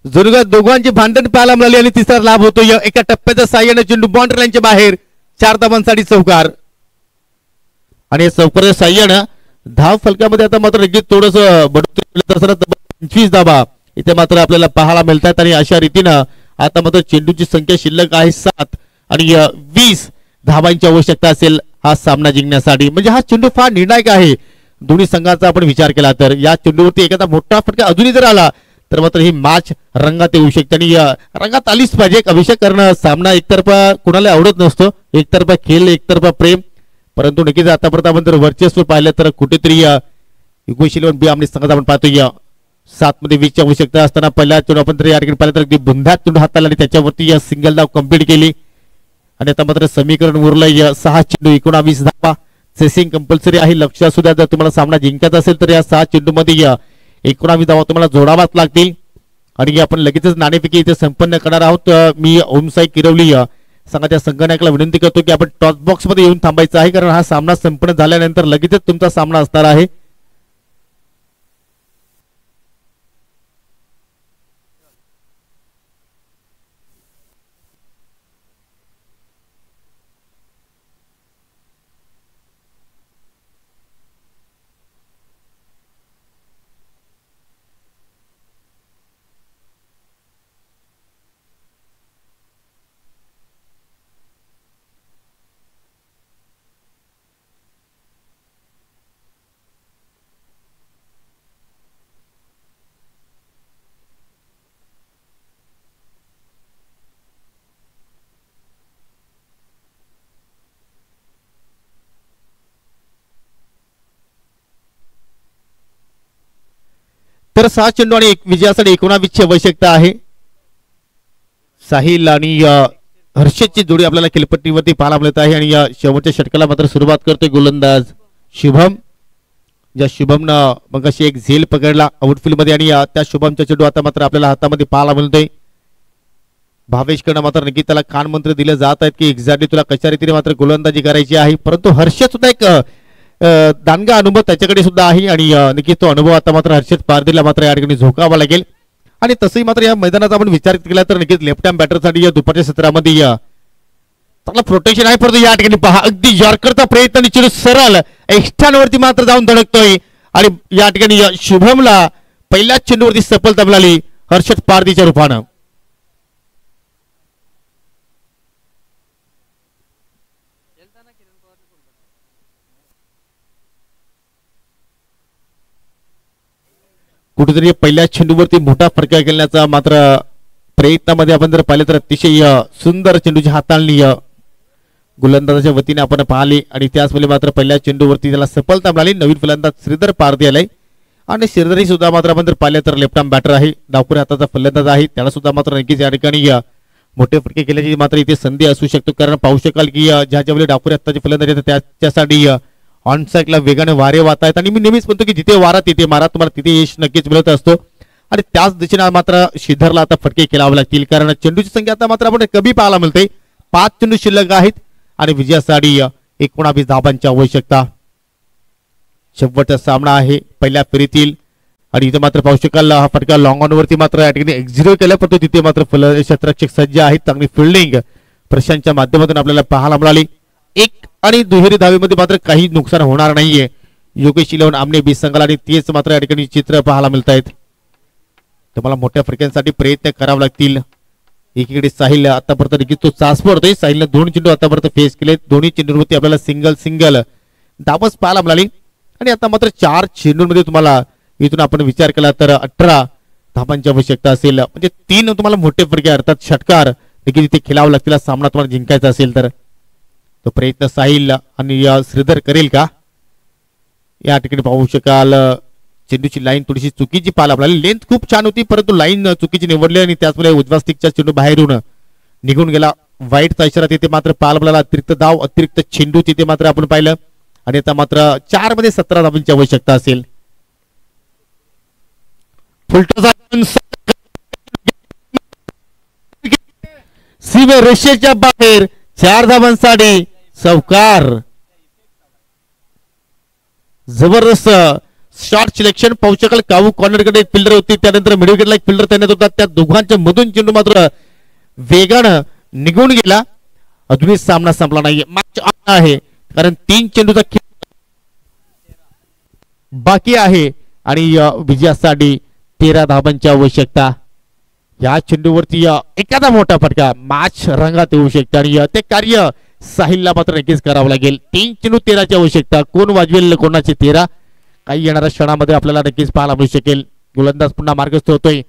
जरूर दोघांची भांडण पाहायला मिळाली आणि तिसरा लाभ होतोय. एका टप्प्याच्या साह्याने चेंडू बाउंड्री लाईनच्या बाहेर 4 धावांसाठी चौकार आणि चौकाराच्या साह्यानं धाव फलकामध्ये आता मात्र लगेच थोडस बढती 25 धावा इथे मात्र आपल्याला पाहायला मिळतात आणि अशा रीतीनं आता मात्र चेंडूची संख्या शिल्लक आहे 7 आणि 20 धावांची आवश्यकता असेल हा सामना जिंकण्यासाठी. म्हणजे हा चेंडू फार निर्णायक आहे दोन्ही संघाचा आपण विचार केला तर. या चेंडूवरती एखादा मोठा फटका अजूनही जर आला तर मात्र ही मॅच रंगात येऊ शकते आणि रंगात आलीच पाहिजे. अभिषेक करणं सामना एकतर्फा कुणाला आवडत नसतो. एकतर्फा खेळ एकतर्फा प्रेम परंतु नक्कीच आतापर्यंत आपण जर वर्चस्व पाहिलं तर कुठेतरी युगोशिलवन बी आमने संघात आपण पाहतोय 7 मध्ये 20 ची आवश्यकता असताना पहिल्या चेंडू आपण जर या ठिकाणी पाहिलं तर अगदी बुंध्यात चेंडू हाताला आणि त्याच्यावरती या सिंगल धाव कंप्लीट केली आणि आता मात्र समीकरण उरलंय 6 चेंडू 19 धावा. चेसिंग कंपल्सरी आहे. लक्ष असू द्या जर तुम्हाला सामना जिंकायचा असेल तर या 6 चेंडू मध्ये 19 धावा तुम्हाला जोडावाच लागतील आणि आपण लगेचच नाणेफेकी इथे संपन्न करणार आहोत. मी ओमसाई किरवली संघाच्या संगणकाला विनंती करतो की आपण टॉस बॉक्स मध्ये येऊन थांबायचं आहे कारण हा सामना संपन्न झाल्यानंतर लगेचच तुमचा सामना असणार आहे. तर 6 चेंडू आणि विजयासाठी 19 ची आवश्यकता आहे. साहिल आणि हर्षदची जोडी आपल्याला खेळपट्टीवरती पाहायला मिळत आहे आणि या शेवटच्या षटकाला मात्र सुरुवात करतोय गोलंदाज शुभम. ज्या शुभमनं मग अशी एक झेल पकडला आउटफील्ड मध्ये आणि त्या शुभमचा चेंडू आता मात्र आपल्याला हातामध्ये पाहायला मिळतोय. भावेशकडनं मात्र नक्की त्याला कान मंत्र दिले जात आहेत की एक्झॅक्टली तुला कशा रीतीने मात्र गोलंदाजी करायची आहे परंतु हर्षद सुद्धा एक दांडगा अनुभव त्याच्याकडे सुद्धा आहे आणि नक्की तो अनुभव आता मात्र हर्षद पारदीला मात्र या ठिकाणी झोकावा लागेल. आणि तसंही मात्र या मैदानाचा आपण विचार केला तर नक्कीच लेफ्ट हँड बॅटरसाठी या दुपारच्या सत्रामध्ये चांगला प्रोटेक्शन आहे परंतु या ठिकाणी पहा अगदी यॉर्करचा प्रयत्न आणि चेंडू सरळ एक्स्ट्रावरती मात्र जाऊन धडकतोय आणि या ठिकाणी शुभमला पहिल्याच चेंडूवरती सफलता मिळाली हर्षद पारदीच्या रूपानं. कुठेतरी पहिल्या चेंडूवरती मोठा फटका खेळण्याचा मात्र प्रयत्नामध्ये आपण जर पाहिले तर अतिशय सुंदर चेंडूची हाताळणी गोलंदाजाच्या वतीने आपण पाहिली आणि त्याचवेळी मात्र पहिल्या चेंडूवरती त्याला सफलता मिळाली. नवीन फलंदाज श्रीधर पारदी आलाय आणि श्रीधरही सुद्धा मात्र आपण जर पाहिले तर लेफ्ट हँड बॅटर आहे. डावखुरी हाताचा फलंदाज आहे. त्याला सुद्धा मात्र नक्कीच या ठिकाणी मोठे फटके केल्याची मात्र इथे संधी असू शकतो कारण पाहू शकाल की ज्या वेळी डावखुरी हाताचे फलंदाज येतात त्याच्यासाठी ऑन साईडला वेगाने वारे वाहत आहेत आणि मी नेहमीच म्हणतो की जिथे वारा तिथे मारा तुम्हाला तिथे यश नक्कीच मिळत असतो आणि त्याच दिशेने मात्र श्रीधरला आता फटके खेळावे लागतील कारण चेंडूची संख्या आता मात्र आपण कमी पाहायला मिळते. 5 चेंडू शिल्लक आहेत आणि विजयासाठी 19 धावांची आवश्यकता. शेवटचा सामना आहे पहिल्या फेरीतील आणि इथे मात्र पाहू शकाल हा फटका लॉंग ऑन वरती मात्र या ठिकाणी एक्झिक्यूट केला परंतु तिथे मात्र क्षेत्ररक्षक सज्ज आहेत. चांगली फिल्डिंग प्रशांतच्या माध्यमातून आपल्याला पाहायला मिळाली. 1 आणि दुहेरी धावेमध्ये मात्र काही नुकसान होणार नाहीये योगेश इलेव्हन आमने बी संघाला आणि तेच मात्र या ठिकाणी चित्र पाहायला मिळत आहेत. तुम्हाला मोठ्या फटक्यांसाठी प्रयत्न करावे लागतील. एकीकडे साहिल आतापर्यंत नक्कीच तो चाच पडतोय. साहिलने 2 चेंडू आतापर्यंत फेस केले. दोन्ही चेंडूंवरती आपल्याला सिंगल धावच पाहायला मिळाली आणि आता मात्र 4 चेंडूंमध्ये तुम्हाला इथून आपण विचार केला तर 18 धाबांची आवश्यकता असेल, म्हणजे 3 तुम्हाला मोठे फरके अर्थात षटकार देखील इथे खेळावं लागतील सामना तुम्हाला जिंकायचा असेल तर. तो प्रयत्न साहिल आणि श्रीधर करेल का या ठिकाणी पाहू शकाल. चेंडूची लाईन थोडीशी चुकीची पाहायला आपल्याला. लेंथ खूप छान होती परंतु लाईन चुकीची निवडली आणि त्याचमुळे उजव्या स्टिकचा चेंडू बाहेरून निघून गेला. वाईटचा इशारा तिथे मात्र पाहायला आपल्याला. अतिरिक्त धाव अतिरिक्त चेंडू तिथे मात्र आपण पाहिलं आणि आता मात्र 4 मध्ये 17 धावांची आवश्यकता असेल. सीमे रेषेच्या बाहेर 4 धावांसाठी चौकार. जबरदस्त शॉर्ट सिलेक्शन पाहू शकाल. कावू कॉर्नरकडे एक फिल्डर होती, त्यानंतर मिडल विकेटला एक फिल्डर तैनात होता. त्या दोघांच्या मधून चेंडू मात्र वेगानं निघून गेला. अजूनही सामना संपला नाहीये. मॅच आहे कारण 3 चेंडूचा खेळ बाकी आहे आणि विजयासाठी 13 धावांची आवश्यकता. या चेंडूवरती एखादा मोठा फटका मॅच रंगात येऊ शकते आणि ते कार्य साहिलला मात्र नक्कीच करावं लागेल. 3 चेंडू 13ची आवश्यकता. कोण वाजवेल कोणाची 13 काही येणाऱ्या क्षणामध्ये आपल्याला नक्कीच पाहायला मिळू शकेल. गोलंदाज पुन्हा मार्गस्थ होतोय.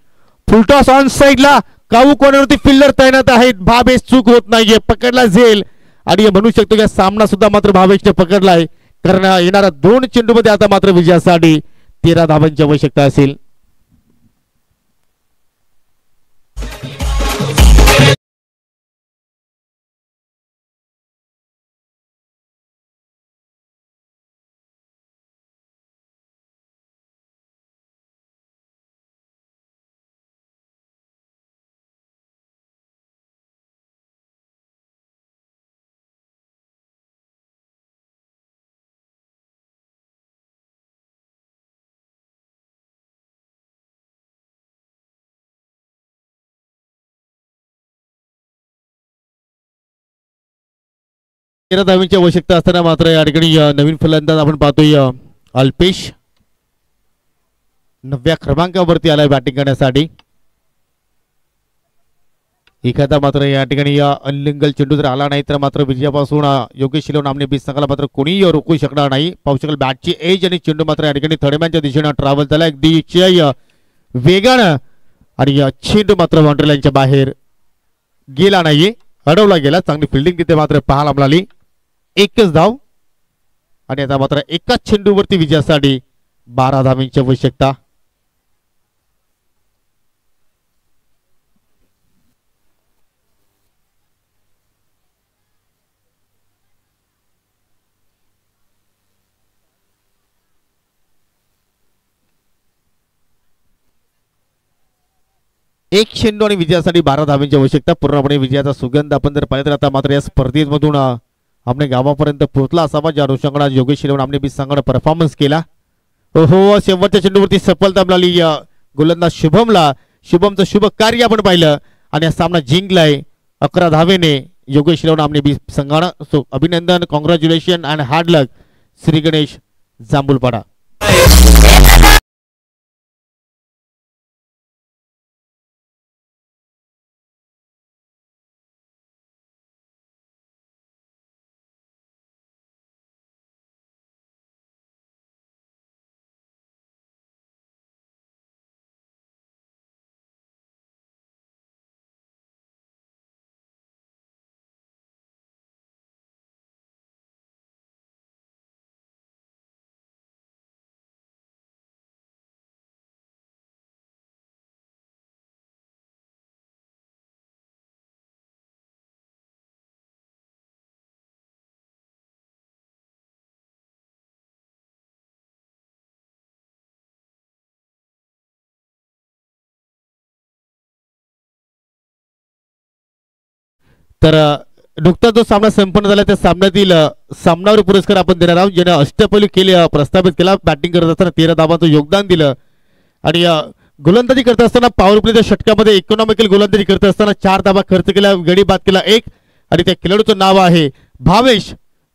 फुलटॉस ऑन साइडला कावू कॉर्नरवरती फिल्डर तैनात आहेत. भावेश चूक होत नाहीये, पकडला जाईल आणि म्हणू शकतो की सामना सुद्धा मात्र भावेशने पकडलाय कारण येणाऱ्या 2 चेंडूमध्ये आता मात्र विजयासाठी 13 धावांची आवश्यकता असेल. धावांची आवश्यकता असताना मात्र या ठिकाणी नवीन फलंदाज आपण पाहतोय अल्पेश 9व्या क्रमांकावरती आलाय बॅटिंग करण्यासाठी. एखादा मात्र या ठिकाणी अनलिंगल चेंडू जर आला नाही तर मात्र विजयापासून योगेश शिलोन नामने 20 संघाला मात्र कोणीही रोखू शकणार नाही. पाहू शकाल बॅटची एज आणि चेंडू मात्र या ठिकाणी थर्डमॅनच्या दिशेने ट्रॅव्हल झाला अगदी वेगानं आणि चेंडू मात्र बाउंड्री लाईनच्या बाहेर गेला नाहीये, अडवला गेला. चांगली फिल्डिंग तिथे मात्र पाहायला मिळाली. एकच धाव आणि आता मात्र एकाच चेंडूवरती विजयासाठी 12 धावांची आवश्यकता. एक चेंडू आणि विजयासाठी 12 धावांची आवश्यकता. पूर्णपणे विजयाचा सुगंध आपण जर पाहिलं तर आता मात्र या स्पर्धेमधून आपल्या गावापर्यंत पोहोचला असावा. ज्या अनुषंगाने योगेश शिलोन नामने 20 संघाने परफॉर्मन्स केला. हो शेवटच्या चेंडूवरती सफलता मिळाली गोलंदाज शुभमचं शुभ कार्य आपण पाहिलं आणि हा सामना जिंकलाय 11 धावेने योगेश शिलोन नामने 20 संघाने. सो अभिनंदन, कॉंग्रॅच्युलेशन अँड हार्ड लक श्री गणेश जांभूलपाडा. तर नुकताच जो सामना संपन्न झाला त्या सामन्यातील सामनावर पुरस्कार आपण देणार आहोत. ज्याने अष्टपैलू केले प्रस्थापित केला. बॅटिंग करत असताना 13 धावांचं योगदान दिलं आणि गोलंदाजी करत असताना पॉवर प्लेच्या षटकामध्ये इकॉनॉमिकल गोलंदाजी करत असताना 4 धावा खर्च केला, गडी बाद केला 1 आणि त्या खेळाडूचं नाव आहे भावेश